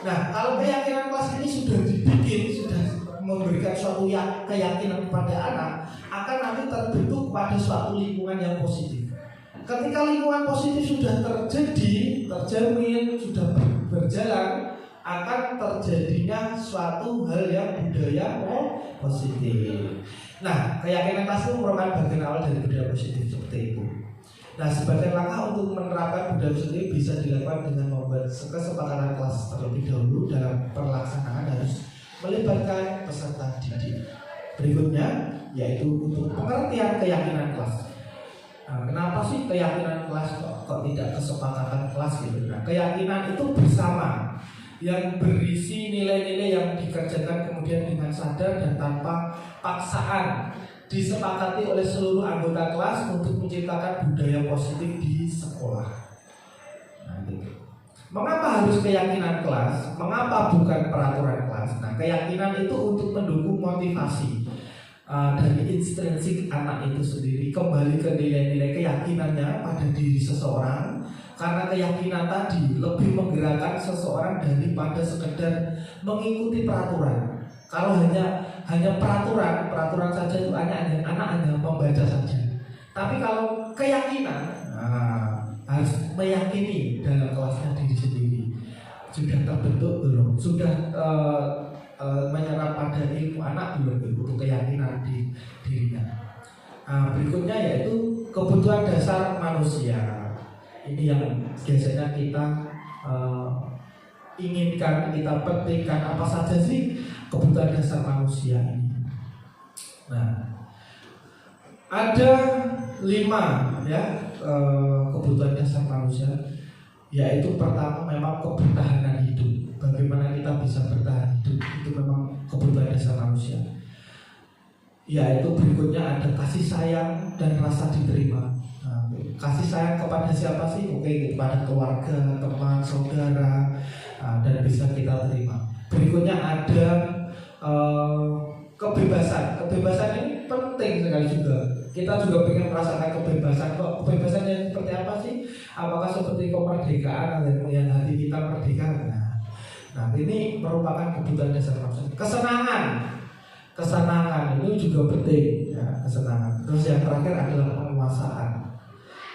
Nah, kalau keyakinan kelas ini sudah dibikin, sudah memberikan suatu keyakinan kepada anak, akan nanti terbentuk pada suatu lingkungan yang positif. Ketika lingkungan positif sudah terjamin, sudah berjalan, akan terjadinya suatu hal yang budaya positif. Nah, keyakinan kelas itu merupakan bagian awal dari budaya positif seperti itu. Nah, sebagai langkah untuk menerapkan budaya positif bisa dilakukan dengan membuat kesepakatan kelas terlebih dahulu. Dalam pelaksanaan harus melibatkan peserta didik. Berikutnya, yaitu untuk pengertian keyakinan kelas. Nah, kenapa sih keyakinan kelas kok tidak kesepakatan kelas gitu? Nah, keyakinan itu bersama yang berisi nilai-nilai yang dikerjakan kemudian dengan sadar dan tanpa paksaan, disepakati oleh seluruh anggota kelas untuk menciptakan budaya positif di sekolah. Nah, gitu. Mengapa harus keyakinan kelas? Mengapa bukan peraturan kelas? Nah, keyakinan itu untuk mendukung motivasi dari intrinsik anak itu sendiri, kembali ke nilai-nilai keyakinannya pada diri seseorang. Karena keyakinan tadi lebih menggerakkan seseorang daripada sekedar mengikuti peraturan. Kalau hanya peraturan saja itu anak hanya membaca saja. Tapi kalau keyakinan, harus meyakini dalam kelasnya diri sendiri. Sudah terbentuk belum? Sudah menyerap pada ilmu anak belum? Butuh keyakinan di dirinya. Berikutnya yaitu kebutuhan dasar manusia. Ini yang biasanya kita inginkan, kita pentingkan. Apa saja sih kebutuhan dasar manusia ini? Nah, ada 5 ya kebutuhan dasar manusia, yaitu pertama memang kebertahanan hidup. Bagaimana kita bisa bertahan hidup, itu memang kebutuhan dasar manusia. Yaitu berikutnya ada kasih sayang dan rasa diterima. Nah, kasih sayang kepada siapa sih? Oke, kepada keluarga, teman, saudara, dan bisa kita terima. Berikutnya ada kebebasan. Kebebasan ini penting sekali juga. Kita juga ingin merasakan kebebasan. Kok kebebasan yang seperti apa sih? Apakah seperti kemerdekaan yang hati kita merdeka? Nah, ini merupakan kebutuhan dasar manusia. Kesenangan itu juga penting ya, kesenangan. Terus yang terakhir adalah penguasaan.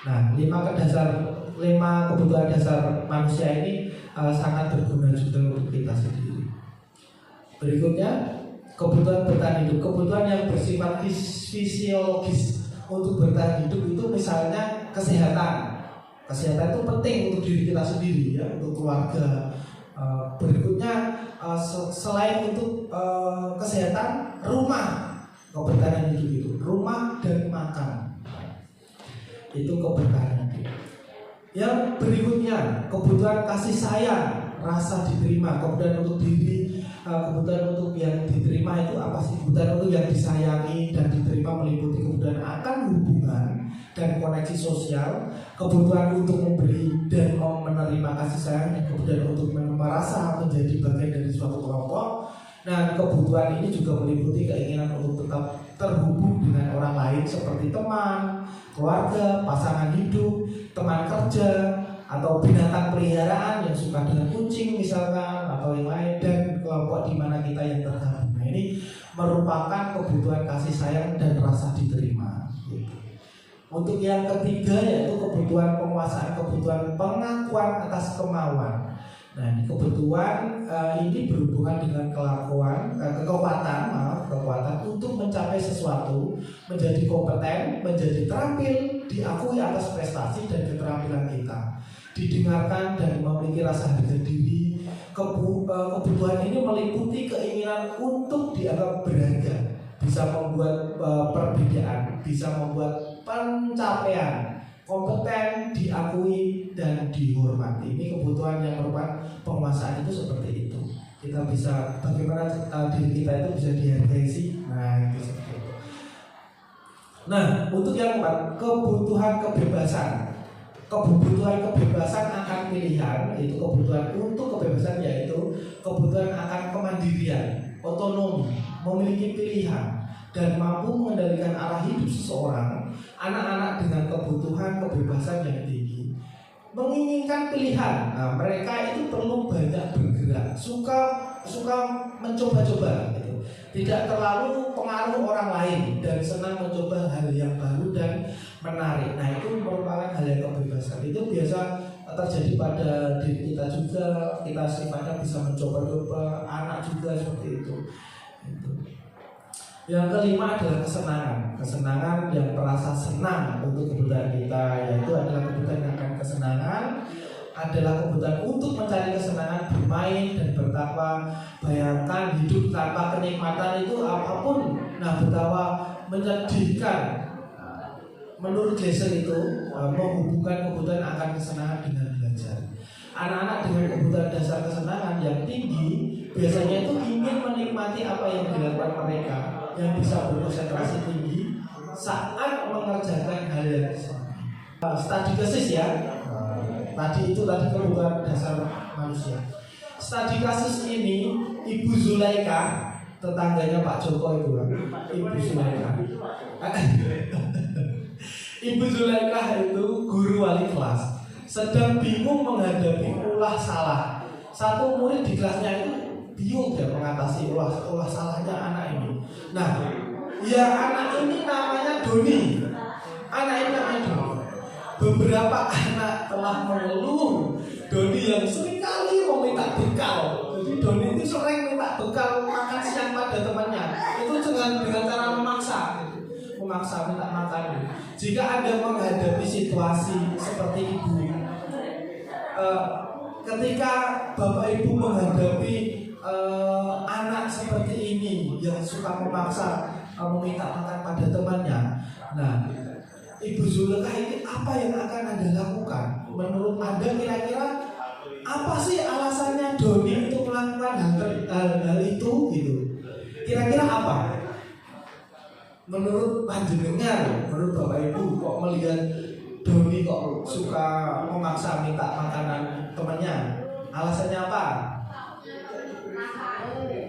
Nah, 5 kebutuhan dasar manusia ini sangat berguna juga untuk kita sendiri. Berikutnya kebutuhan bertahan hidup. Kebutuhan yang bersifat fisiologis untuk bertahan hidup itu misalnya kesehatan. Kesehatan itu penting untuk diri kita sendiri ya, untuk keluarga. Berikutnya selain untuk kesehatan, rumah, kebertahanan hidup itu rumah dan makan, itu kebertahanan hidup. Yang berikutnya kebutuhan kasih sayang, rasa diterima. Kemudian untuk diri, kebutuhan untuk yang diterima itu apa sih? Kebutuhan untuk yang disayangi dan diterima meliputi kebutuhan akan hubungan dan koneksi sosial, kebutuhan untuk memberi dan menerima kasih sayang, dan kemudian untuk merasa menjadi bagian dari suatu kelompok. Nah, kebutuhan ini juga meliputi keinginan untuk tetap terhubung dengan orang lain seperti teman, keluarga, pasangan hidup, teman kerja, atau binatang peliharaan yang suka dengan kucing misalkan, atau yang lain, dan kelompok di mana kita yang tergabung. Nah, ini merupakan kebutuhan kasih sayang dan rasa diterima. Untuk yang ketiga yaitu kebutuhan penguasaan, kebutuhan pengakuan atas kemauan. Nah, kebutuhan ini berhubungan dengan kekuatan untuk mencapai sesuatu, menjadi kompeten, menjadi terampil, diakui atas prestasi dan keterampilan kita, didengarkan dan memiliki rasa harga diri. Kebutuhan ini meliputi keinginan untuk dianggap berharga, bisa membuat perbedaan, bisa membuat pencapaian, kompeten, diakui dan dihormati. Ini kebutuhan yang merupakan penguasaan itu seperti itu. Kita bisa bagaimana diri kita itu bisa dihargai sih. Nah, itu seperti itu. Nah, untuk yang keempat, kebutuhan kebebasan. Kebutuhan kebebasan akan pilihan, itu kebutuhan untuk kebebasan, yaitu kebutuhan akan kemandirian, otonomi, memiliki pilihan dan mampu mengendalikan arah hidup seseorang. Anak-anak dengan kebutuhan kebebasan yang tinggi menginginkan pilihan. Nah, mereka itu perlu banyak bergerak, suka mencoba-coba gitu. Tidak terlalu pengaruh orang lain dan senang mencoba hal yang baru dan menarik. Nah, itu merupakan hal yang kebebasan. Itu biasa terjadi pada diri kita juga. Kita sifatnya bisa mencoba-coba, anak juga seperti itu. Yang kelima adalah kesenangan. Kesenangan yang merasa senang untuk kebutuhan kita, yaitu adalah kebutuhan yang akan kesenangan, adalah kebutuhan untuk mencari kesenangan, bermain dan bertakwa. Bayangkan hidup tanpa kenikmatan itu apapun. Nah, betapa menyedihkan. Menurut Glaser itu menghubungkan kebutuhan akan kesenangan dengan belajar. Anak-anak dengan kebutuhan dasar kesenangan yang tinggi biasanya itu ingin menikmati apa yang dilakukan mereka, yang bisa berkonsentrasi tinggi saat mengerjakan hal yang sama. Studi kasus ya, tadi kebutuhan dasar manusia. Studi kasus ini Ibu Zulaika, tetangganya Pak Joko itu, Ibu Zulaika. Ibu Zulaika itu guru wali kelas, sedang bingung menghadapi ulah salah. Satu murid di kelasnya itu bingung dia mengatasi ulah salahnya anak ini. Nah, ya anak ini namanya Doni. Anak ini namanya Doni. Beberapa anak telah mengeluh Doni yang seringkali meminta bekal. Jadi Doni itu sering minta bekal makan siang pada temannya. Itu dengan cara memaksa minta makan. Jika Anda menghadapi situasi seperti ibu, ketika Bapak Ibu menghadapi anak seperti ini yang suka memaksa meminta makan pada temannya, nah Ibu Zulaika ini apa yang akan Anda lakukan? Menurut Anda kira-kira apa sih alasannya Doni untuk melakukan hal itu gitu? Kira-kira apa? Menurut panjenengan, menurut Bapak Ibu kok melihat Doni kok suka memaksa minta makanan temannya? Alasannya apa?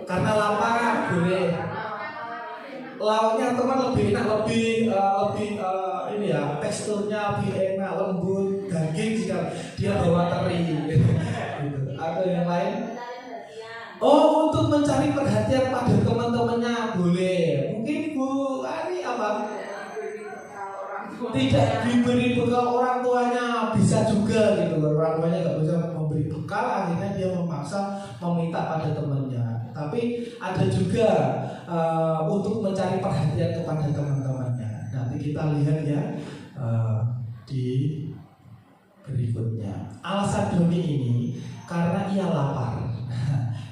Karena lapar, boleh. Lauknya teman lebih enak, lebih ini ya, teksturnya lebih enak, lembut, daging jika dia bawa teri. Gitu. Ada yang lain? Oh, untuk mencari perhatian pada teman-temannya boleh. Mungkin Bu Ari apa? Tidak diberi bekal orang tuanya, bisa juga gitu. Orang tuanya nggak bisa memberi bekal, akhirnya dia memaksa meminta pada temannya. Tapi ada juga untuk mencari perhatian kepada teman-temannya. Nanti kita lihat ya di berikutnya. Alasan Doni ini karena ia lapar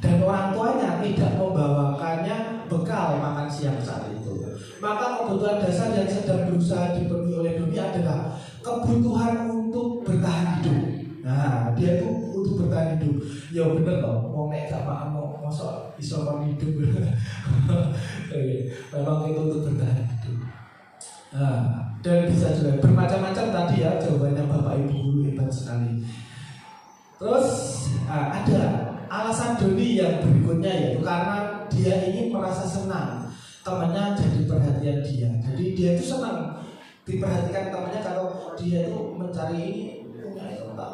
dan orang tuanya tidak membawakannya bekal makan siang saat itu. Maka kebutuhan dasar yang sedang berusaha dipenuhi oleh Doni adalah kebutuhan untuk bertahan hidup. Nah, dia itu untuk bertahan hidup. Ya bener loh, mau nek gak makan mau masuk isoman hidup. Memang itu untuk bertahan hidup. Nah, dan bisa juga bermacam-macam tadi ya jawabannya Bapak Ibu guru hebat sekali. Terus ada alasan Doni yang berikutnya yaitu karena dia ingin merasa senang temannya jadi perhatian dia. Jadi dia itu senang diperhatikan temannya kalau dia itu mencari ini minta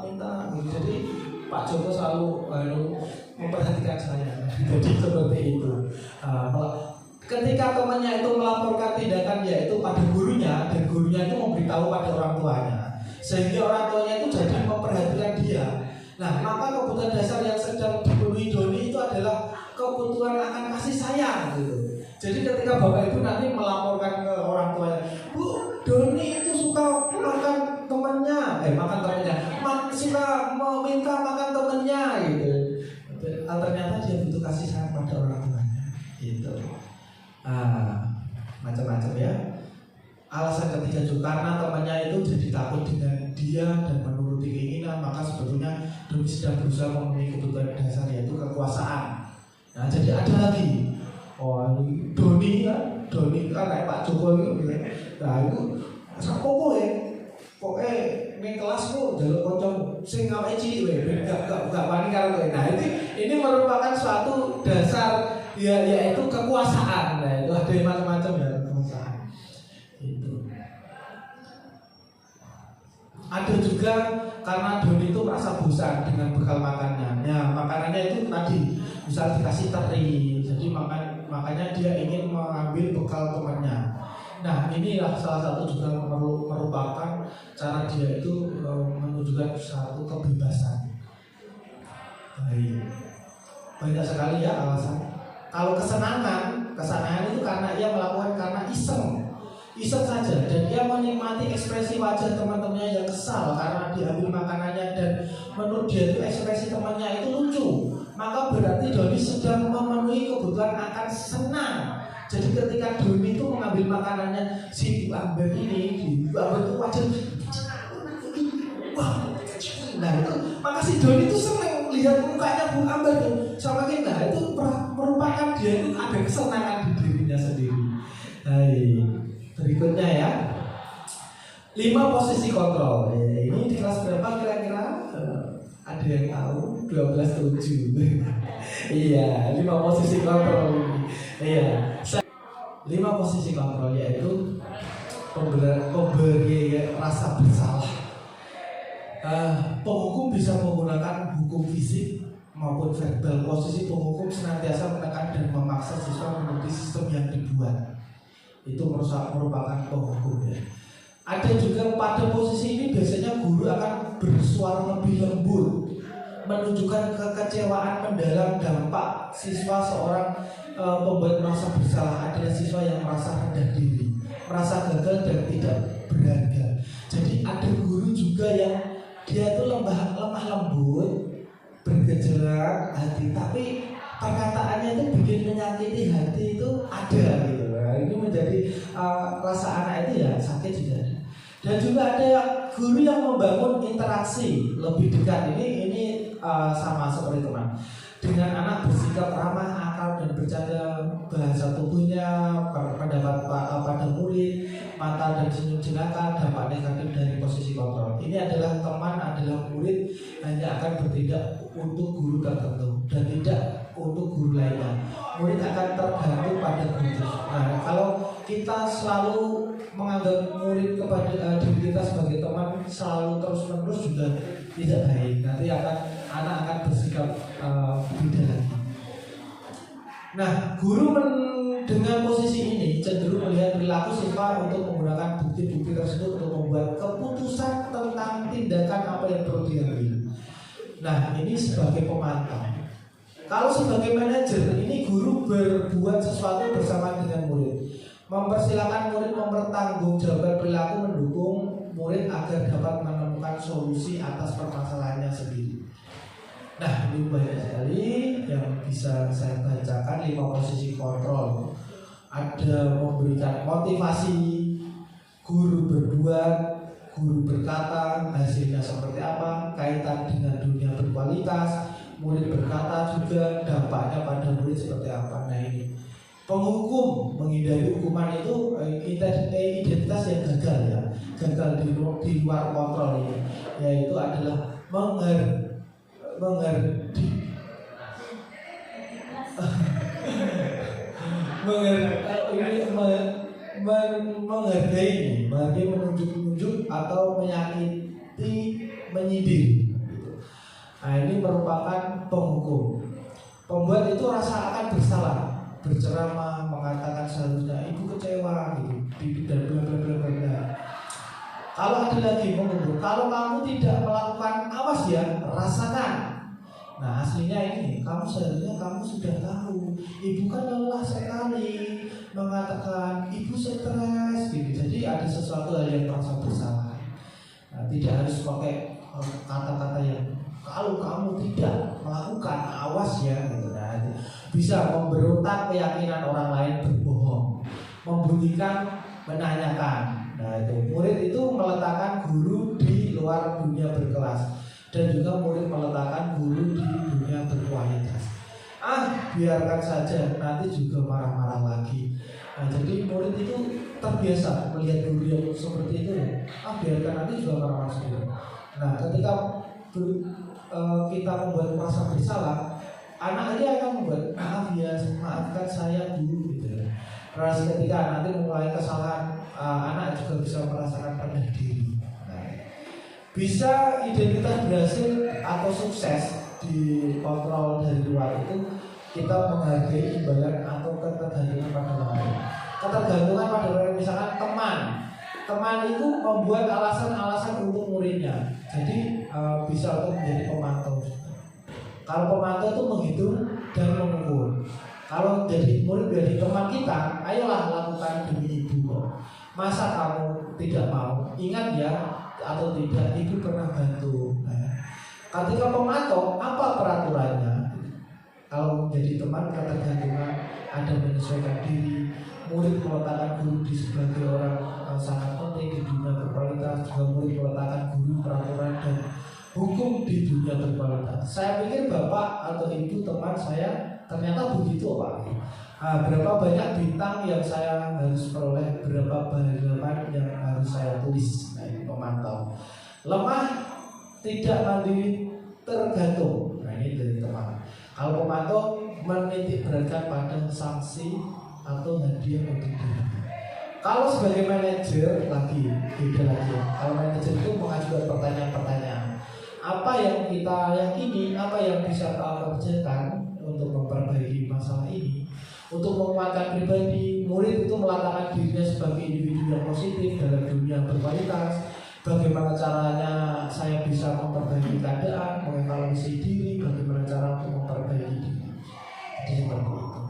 gitu. Jadi Pak Joko selalu memperhatikan saya. Jadi seperti itu. Ketika temannya itu melaporkan tindakan yaitu pada gurunya dan gurunya itu memberitahu pada orang tuanya, sehingga orang tuanya itu jadi memperhatikan dia. Nah, maka kebutuhan dasar yang sedang dipenuhi Doni itu adalah kebutuhan akan kasih sayang gitu. Jadi ketika Bapak Ibu nanti melaporkan ke orang tuanya, Bu, Doni itu suka makan temannya, suka meminta makan temannya gitu. Ternyata dia butuh kasih sayang pada orang tuanya gitu. Macam-macam ya. Alasan ketiga juga karena temannya itu jadi takut dengan dia dan menuruti keinginan, maka sebetulnya Doni sedang berusaha memenuhi kebutuhan dasar yaitu kekuasaan. Nah, jadi ada lagi. Doni kan kayak Pak Joko itu. Nah, itu sapopo ya. Pokoknya ning kelasku jaluk kancamu sing awake cilik gak wani karo kowe. Nah, ini merupakan suatu dasar yaitu kekuasaan. Nah, itu ada macam-macam ya kekuasaan. Itu. Ada juga karena Doni itu merasa bosan dengan bekal makannya. Ya, makanannya itu tadi misal dikasih teri. Jadi makanya dia ingin mengambil bekal temannya. Nah, inilah salah satu juga merupakan cara dia itu menunjukkan suatu kebebasan. Baik. Banyak sekali ya alasan. Kalau kesenangan itu karena ia melakukan karena iseng saja, dan dia menikmati ekspresi wajah teman-temannya yang kesal karena diambil makanannya, dan menurut dia itu ekspresi temannya itu lucu, maka berarti Doni sedang memenuhi kebutuhan akan senang Jadi ketika Doni itu mengambil makanannya si Bu Amber ini, Bu Amber itu wajah, wah, nah itu maka si Doni itu seneng lihat mukanya Bu Amber tuh sama kita. Itu merupakan dia itu ada kesenangan di dirinya sendiri. Hai, berikutnya ya, 5 posisi kontrol. Ini di kelas berapa kira-kira? Ada yang tahu? 12/7. Iya, 5 posisi kontrol ini. Iya, 5 posisi kontrol yaitu pemberi rasa bersalah. Penghukum bisa menggunakan hukum fisik maupun verbal. Posisi penghukum senantiasa menekan dan memaksa siswa mengikuti sistem yang dibuat. Itu merupakan penghukum ya. Ada juga pada posisi ini biasanya guru akan bersuara lebih lembut, menunjukkan kekecewaan mendalam. Dampak siswa seorang pembuat merasa bersalah adalah siswa yang merasa rendah diri, merasa gagal dan tidak berharga. Jadi ada guru juga yang dia itu lemah lembut, bergejolak hati, tapi perkataannya itu bikin menyakiti hati itu ada gitu. Nah, ini menjadi rasa anak itu ya sakit juga. Dan juga ada guru yang membangun interaksi lebih dekat. Ini sama seperti teman. Dengan anak bersikap ramah, akal dan bercanda, bahasa tubuhnya, pendapat pada murid, mata dan senyum jenaka, dampak negatif dari posisi kontrol. Ini adalah teman, adalah murid hanya akan bertindak untuk guru tertentu dan tidak untuk guru lainnya. Murid akan tergantung pada guru. Nah, kalau kita selalu menganggap murid kepada diri kita sebagai teman selalu terus-menerus juga tidak baik. Nanti anak akan bersikap beda lagi. Nah, guru dengan posisi ini cenderung melihat perilaku siswa untuk menggunakan bukti-bukti tersebut untuk membuat keputusan tentang tindakan apa yang perlu diambil. Nah, ini sebagai pemantau. Kalau sebagai manajer, ini guru berbuat sesuatu bersama dengan murid, mempersilahkan murid mempertanggungjawabkan perilaku, mendukung murid agar dapat menemukan solusi atas permasalahannya sendiri. Nah, ini banyak sekali yang bisa saya bacakan. 5 posisi kontrol. Ada memberikan motivasi, guru berbuat, guru berkata, hasilnya seperti apa, kaitan dengan dunia berkualitas, murid berkata juga dampaknya pada murid seperti apa. Nah, ini penghukum menghindari hukuman itu identitas yang gagal ya, gagal di luar kontrol ini, yaitu adalah menghargai menunjuk-nunjuk atau menyakiti, menyindir. Nah, ini merupakan penghukum. Pembuat itu rasa akan bersalah, berceramah, mengatakan seharusnya ibu kecewa gitu, dan bla bla bla bla. Kalau ada lagi mengukur, kalau kamu tidak melakukan, awas ya, rasakan. Nah, aslinya ini, kamu seharusnya kamu sudah tahu, ibu kan lelah sekali, mengatakan ibu stres gitu. Jadi ada sesuatu hal yang merasa bersalah. Nah, tidak harus pakai kata-kata yang kalau kamu tidak melakukan, awas ya gitu. Nah, bisa memberontak keyakinan orang lain berbohong, membunyikan, menanyakan. Nah, itu murid itu meletakkan guru di luar dunia berkelas, dan juga murid meletakkan guru di dunia berkualitas. Biarkan saja, nanti juga marah-marah lagi. Nah, jadi murid itu terbiasa melihat guru yang seperti itu. Biarkan nanti juga marah-marah sendiri. Nah, ketika kita membuat merasa bersalah, anak aja akan membuat maaf ya, maafkan saya dulu gitu. Terus ketika nanti mulai kesalahan, anak juga bisa merasakan rendah diri. Nah, bisa identitas berhasil atau sukses di kontrol dari luar itu kita menghargai imbalan atau ketergantungan pada orang lain. Ketergantungan pada orang lain, misalkan teman itu membuat alasan-alasan untuk muridnya. Jadi bisa untuk menjadi pemantau. Kalau pemantau itu menghitung dan mengukur. Kalau jadi murid, jadi teman kita, ayolah lakukan demi ibu. Masa kamu tidak mau? Ingat ya, atau tidak, ibu pernah bantu. Nah, ketika pemantau, apa peraturannya? Kalau menjadi teman ketergantungan, ada menyesuaikan diri. Murid meletakkan guru di sebagai orang sangat penting di dunia berkualitas. Juga murid meletakkan guru, peraturan dan hukum di dunia berkualitas. Saya pikir bapak atau ibu teman saya ternyata begitu Pak. Berapa banyak bintang yang saya harus peroleh, berapa halaman yang harus saya tulis. Nah, ini pemantau. Lemah, tidak mandiri, tergantung. Nah, ini dari teman. Kalau pemantau menitik beratkan pada sanksi atau hadiah untuk diri. Kalau sebagai manajer lagi beda lagi. Kalau manajer itu mengajukan pertanyaan-pertanyaan. Apa yang kita yakini, apa yang bisa kita kerjakan untuk memperbaiki masalah ini. Untuk menguatkan pribadi, murid itu meletakkan dirinya sebagai individu yang positif dalam dunia berkualitas. Bagaimana caranya saya bisa memperbaiki keadaan, mengevaluasi diri, bagaimana cara untuk memperbaiki diri. Jadi seperti itu.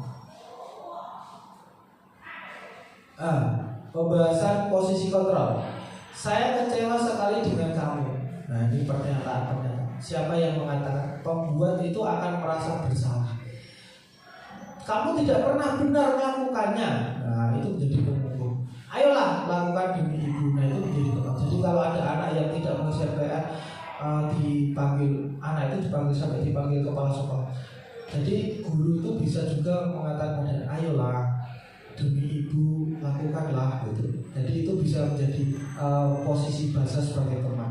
Pembahasan posisi kontrol. Saya kecewa sekali dengan kamu. Nah, ini pernyataan. Siapa yang mengatakan pembuat itu akan merasa bersalah? Kamu tidak pernah benar melakukannya. Nah, itu menjadi pembuat. Ayolah lakukan demi ibu. Nah, itu menjadi pembuat. Jadi kalau ada anak yang tidak mengerjakan PR, dipanggil anak itu dipanggil sampai dipanggil kepala sekolah. Jadi guru itu bisa juga mengatakan, ayolah demi ibu lakukanlah gitu. Jadi itu bisa menjadi posisi bahasa sebagai teman.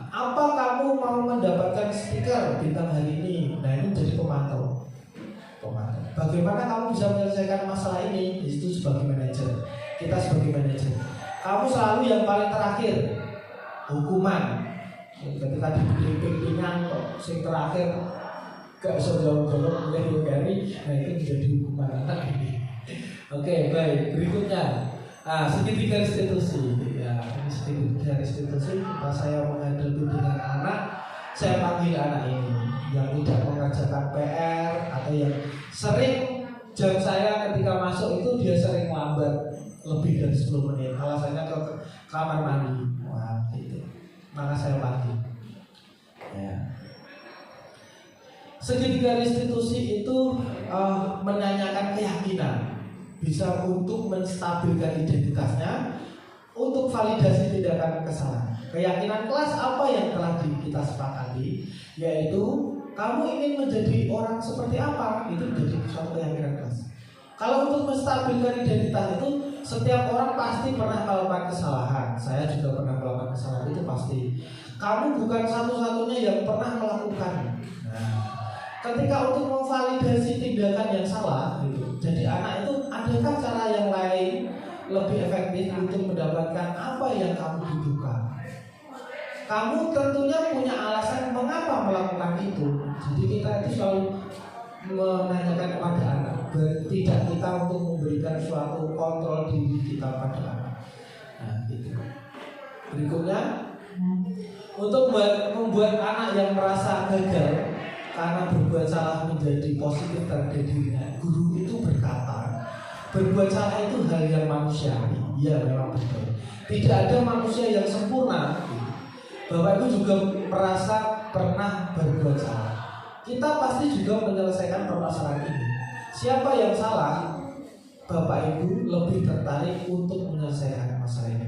Apa kamu mau mendapatkan stiker bintang hari ini? Nah, ini menjadi pemantau. Bagaimana kamu bisa menyelesaikan masalah ini? Itu sebagai manajer. Kita sebagai manajer. Kamu selalu yang paling terakhir. Hukuman. Ketika diberi pimpinan kok sing terakhir gak bisa jawab-jawab mulai dari. Nah, itu menjadi hukuman anak ini. Oke, baik. Berikutnya, segitiga restitusi. Ya, ini segitiga restitusi. Ketika saya menghadapi dengan anak, saya panggil anak ini yang tidak mengerjakan PR atau yang sering jam saya ketika masuk itu dia sering lambat lebih dari 10 menit. Alasannya ke kamar mandi. Wah, itu. Maka saya panggil. Ya. Segitiga restitusi itu menanyakan keyakinan, bisa untuk menstabilkan identitasnya, untuk validasi tindakan kesalahan. Keyakinan kelas apa yang telah kita sepakati, yaitu kamu ingin menjadi orang seperti apa, itu menjadi suatu keyakinan kelas. Kalau untuk menstabilkan identitas itu, setiap orang pasti pernah melakukan kesalahan. Saya juga pernah melakukan kesalahan, itu pasti. Kamu bukan satu-satunya yang pernah melakukan. Nah, ketika untuk memvalidasi tindakan yang salah, gitu. Jadi anak itu adakah cara yang lain lebih efektif untuk mendapatkan apa yang kamu butuhkan? Kamu tentunya punya alasan mengapa melakukan itu. Jadi kita itu selalu menanyakan kepada anak, tidak kita untuk memberikan suatu kontrol diri kita pada anak. Nah, itu. Berikutnya, untuk membuat anak yang merasa gagal karena berbuat salah menjadi positif terhadap dirinya, guru itu berkata, berbuat salah itu hal yang manusiawi. Ya, memang betul. Tidak ada manusia yang sempurna. Bapak Ibu juga merasa pernah berbuat salah. Kita pasti juga menyelesaikan permasalahan ini. Siapa yang salah, Bapak Ibu lebih tertarik untuk menyelesaikan masalah ini.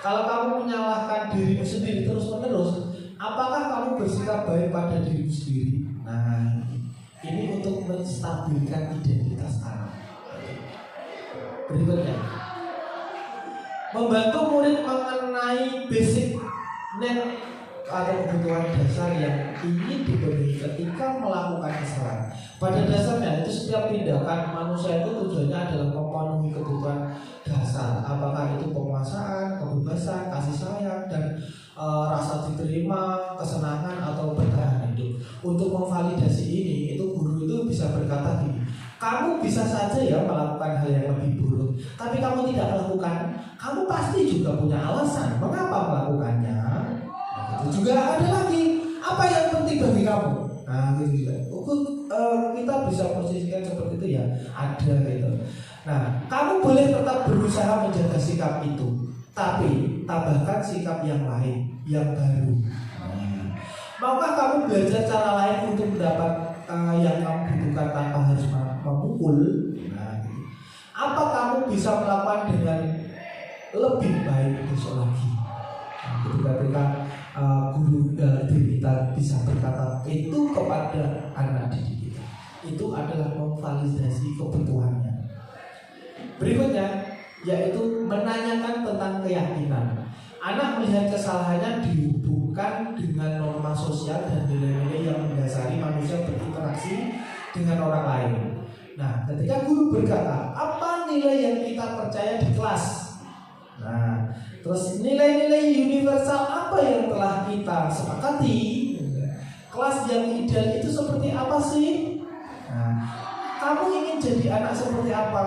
Kalau kamu menyalahkan dirimu sendiri terus-menerus, apakah kamu bersikap baik pada dirimu sendiri? Nah, ini untuk menstabilkan identitas anak. Berikutnya, membantu murid mengenai basic need atau kebutuhan dasar yang ingin dipenuhi ketika melakukan kesalahan. Pada dasarnya itu setiap tindakan manusia itu tujuannya adalah memenuhi kebutuhan dasar. Apakah itu penguasaan, kebebasan, kasih sayang, dan rasa diterima, kesenangan atau bertahan hidup. Untuk memvalidasi ini, itu guru itu bisa berkata gini, kamu bisa saja ya melakukan hal yang lebih buruk, tapi kamu tidak melakukan, kamu pasti juga punya alasan mengapa melakukannya. Itu juga ada lagi, apa yang penting bagi kamu? Nah, gitu. Kita bisa posisikan seperti itu ya, ada gitu. Nah, kamu boleh tetap berusaha menjaga sikap itu, tapi tambahkan sikap yang lain, yang baru. Maukah kamu belajar cara lain untuk mendapat yang kamu butuhkan tanpa harus memukul? Nah, gitu. Apa kamu bisa melakukan dengan lebih baik besok lagi? Nah, ketika guru diri kita bisa berkata itu kepada anak didik kita, itu adalah memvalidasi kebutuhannya. Berikutnya yaitu menanyakan tentang keyakinan. Anak melihat kesalahannya dihubungkan dengan norma sosial dan nilai-nilai yang mendasari manusia berinteraksi dengan orang lain. Nah, ketika guru berkata, apa nilai yang kita percaya di kelas? Nah, terus nilai-nilai universal apa yang telah kita sepakati? Kelas yang ideal itu seperti apa sih? Nah, kamu ingin jadi anak seperti apa?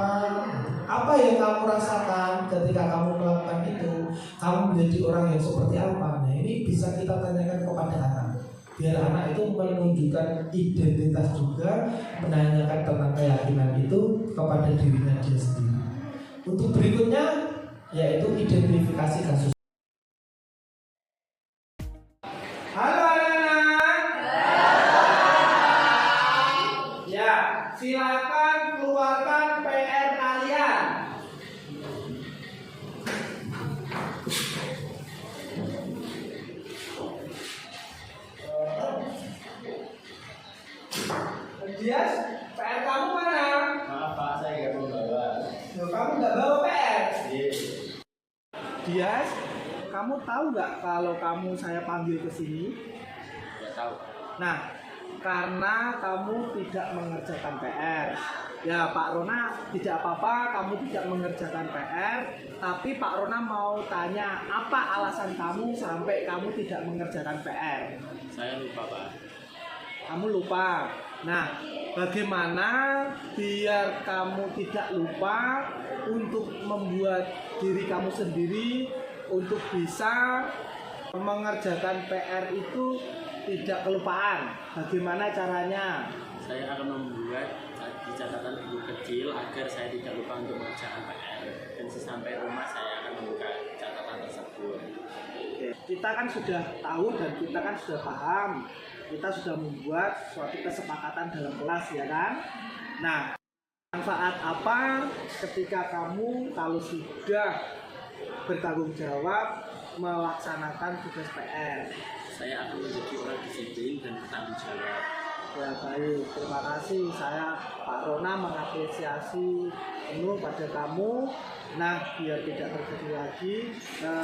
Apa yang kamu rasakan ketika kamu melakukan itu? Kamu menjadi orang yang seperti apa? Nah, ini bisa kita tanyakan kepada anak. Biar anak itu menunjukkan identitas juga, menanyakan tentang keyakinan itu kepada dirinya dia sendiri. Untuk berikutnya yaitu identifikasi kasus. Halo anak-anak. Ya, silakan keluarkan PR kalian. Dias, PR kamu mana? Maaf Pak, saya nggak membawa. Loh, kamu nggak bawa PR? Iya. Dias, kamu tahu nggak kalau kamu saya panggil ke sini? Ya tahu. Nah, karena kamu tidak mengerjakan PR. Ya Pak Rona, tidak apa-apa kamu tidak mengerjakan PR, tapi Pak Rona mau tanya apa alasan kamu sampai kamu tidak mengerjakan PR? Saya lupa Pak. Kamu lupa. Nah, bagaimana biar kamu tidak lupa untuk membuat diri kamu sendiri untuk bisa mengerjakan PR itu tidak kelupaan? Bagaimana caranya? Saya akan membuat di catatan buku kecil agar saya tidak lupa untuk mengerjakan PR, dan sesampai rumah saya akan membuka catatan tersebut. Oke, kita kan sudah tahu dan kita kan sudah paham, kita sudah membuat suatu kesepakatan dalam kelas, ya kan? Nah, manfaat apa ketika kamu kalau sudah bertanggung jawab melaksanakan tugas PR? Saya akan menjadi orang disiplin dan bertanggung jawab. Ya baik, terima kasih. Saya Pak Rona mengapresiasi penuh pada kamu. Nah, biar tidak terjadi lagi,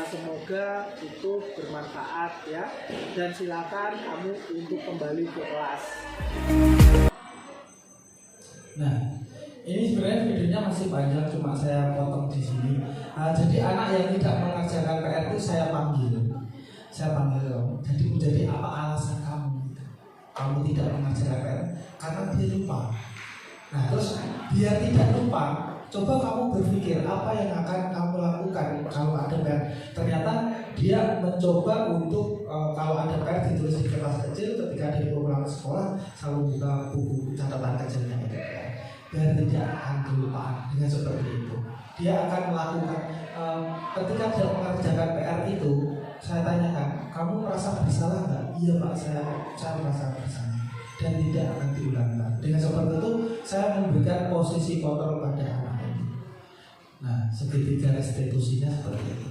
semoga itu bermanfaat ya. Dan silakan kamu untuk kembali ke kelas. Nah, ini sebenarnya videonya masih panjang, cuma saya potong di sini. Jadi anak yang tidak mengerjakan PR itu saya panggil kamu. Jadi menjadi apa alasan kamu? Kamu tidak mengerjakan PR karena dia lupa. Nah, terus biar tidak lupa, coba kamu berpikir apa yang akan kamu lakukan kalau ada PR. Ternyata dia mencoba untuk kalau ada PR ditulis di kertas kecil, ketika dia pulang ke sekolah selalu buka buku catatan kecilnya itu. Biar tidak akan kelupaan. Dengan seperti itu dia akan melakukan ketika dia mengerjakan PR itu, saya tanyakan, kamu merasa bersalah nggak? Iya Pak, saya merasa bersalah dan tidak akan diulang-ulang. Dengan seperti itu saya memberikan posisi kontrol pada anak ini. Nah, segitiga restitusinya seperti itu.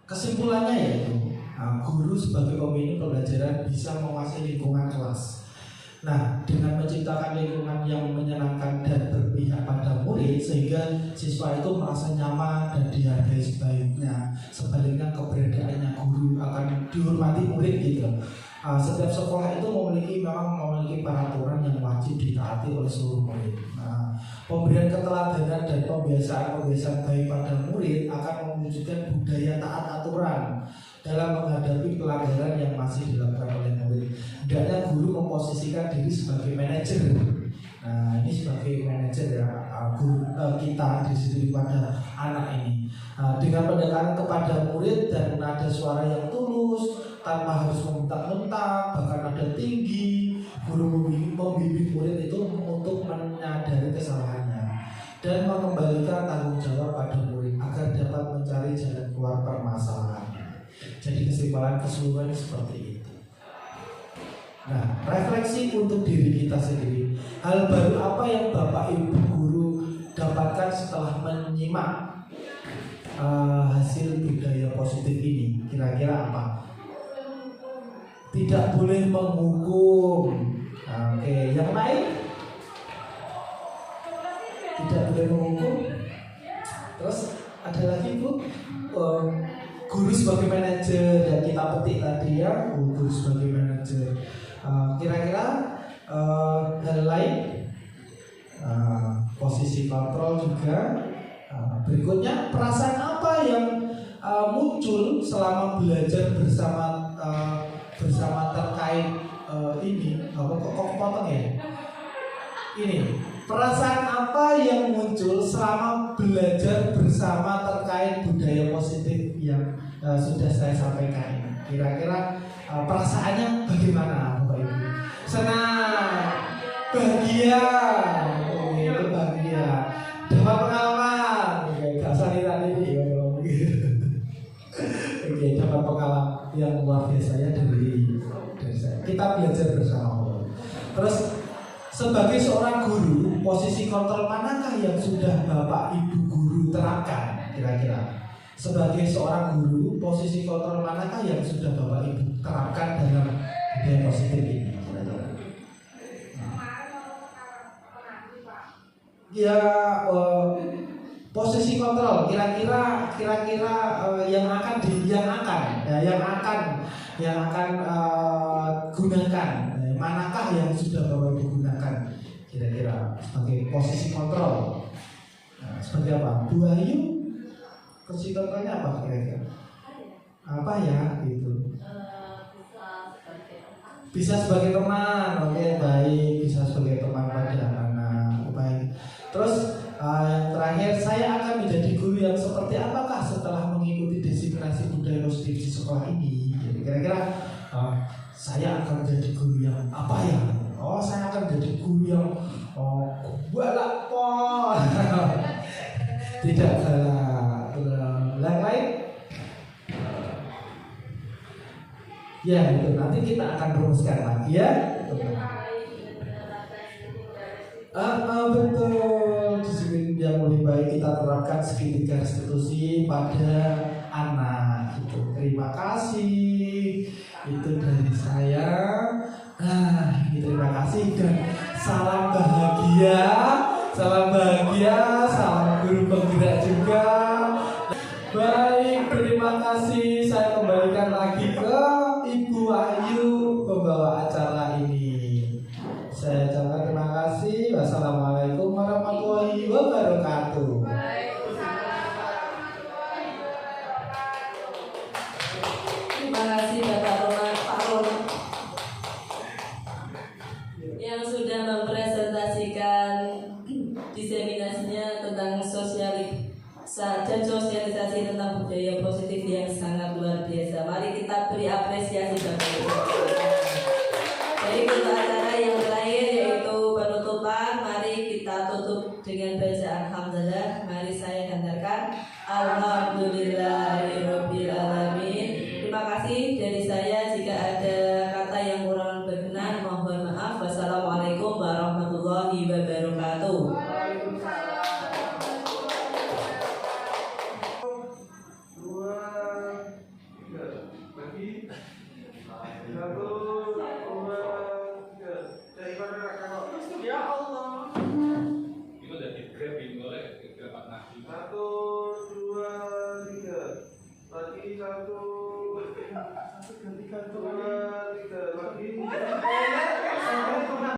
Kesimpulannya yaitu guru sebagai pemimpin pembelajaran bisa menguasai lingkungan kelas. Nah, dengan menciptakan lingkungan yang menyenangkan dan berpihak pada murid, sehingga siswa itu merasa nyaman dan dihargai sebaiknya. Sebaliknya keberadaannya guru akan dihormati murid gitu. Setiap sekolah itu memang memiliki peraturan yang wajib ditaati oleh seluruh murid. Nah, pemberian keteladanan dan pembiasaan baik pada murid akan mewujudkan budaya taat aturan dalam menghadapi pelanggaran yang masih dilakukan oleh murid. Hendaknya guru memposisikan diri sebagai manajer. Nah, ini sebagai manajer ya, guru kita di situ pada anak ini. Dengan pendekatan kepada murid dan nada suara yang tulus, tanpa harus membentak-bentak, bahkan nada tinggi, guru membimbing murid itu untuk menyadari kesalahannya dan mengembalikan tanggung jawab pada murid agar dapat mencari jalan keluar permasalahan. Jadi kesimpulan keseluruhan seperti itu. Nah, refleksi untuk diri kita sendiri. Hal baru apa yang Bapak Ibu guru dapatkan setelah menyimak hasil budaya positif ini? Kira-kira apa? Tidak boleh menghukum. Oke, yang lain? Tidak boleh menghukum. Terus ada lagi Bu, guru sebagai manajer yang kita petik tadi ya, guru sebagai manajer. Kira-kira hal lain, posisi kontrol juga. Berikutnya, perasaan apa yang muncul selama belajar bersama terkait ini? Kok potong ya? Ini perasaan apa yang muncul selama belajar bersama terkait budaya positif yang sudah saya sampaikan ini? Kira-kira perasaannya bagaimana Bapak Ibu? Senang, bahagia, itu bahagia, dapat pengalaman, gak saliran ini, oke, dapat pengalaman yang luar biasa ya dari saya. Kita belajar bersama. Terus sebagai seorang guru, posisi kontrol manakah yang sudah Bapak Ibu guru terapkan? Kira-kira sebagai seorang guru, posisi kontrol manakah yang sudah Bapak Ibu terapkan dalam budaya positif ini? Ya, posisi kontrol kira-kira yang akan gunakan, manakah yang sudah Bapak Ibu gunakan kira-kira sebagai posisi kontrol? Nah, seperti apa? Bu Ayu, posisi kontrolnya apa kira-kira? Apa ya gitu? Bisa sebagai teman, oke, baik, bisa sebagai teman pada anak, baik. Terus yang terakhir, saya akan menjadi guru yang seperti apakah setelah mengikuti disiplin budaya positif di sekolah ini? Jadi kira-kira saya akan menjadi guru yang apa ya? Oh, saya akan menjadi guru yang galak pol. Tidak galak. Yang lain? Ya, itu nanti kita akan rumuskan lagi ya. Betul, disiplin yang lebih baik kita terapkan segitiga restitusi pada anak. Itu terima kasih. Itu dari saya. Terima kasih dan salam bahagia, salam guru penggerak juga. Baik, terima kasih. Saya kembalikan lagi ke Ibu Ayu pembawa acara ini. Saya ucapkan terima kasih. Wassalamualaikum warahmatullahi wabarakatuh. Terima kasih Bapak Roman yang sudah mempresentasikan diseminasinya tentang sosialisasi tentang budaya positif yang sangat luar biasa. Mari kita beri apresiasi Bapak Ibu. Jadi untuk acara yang terakhir yaitu penutupan, mari kita tutup dengan bacaan hamdalah. Mari saya hantarkan alhamdulillahirobbilalamin. Terima kasih dari saya. Jika ada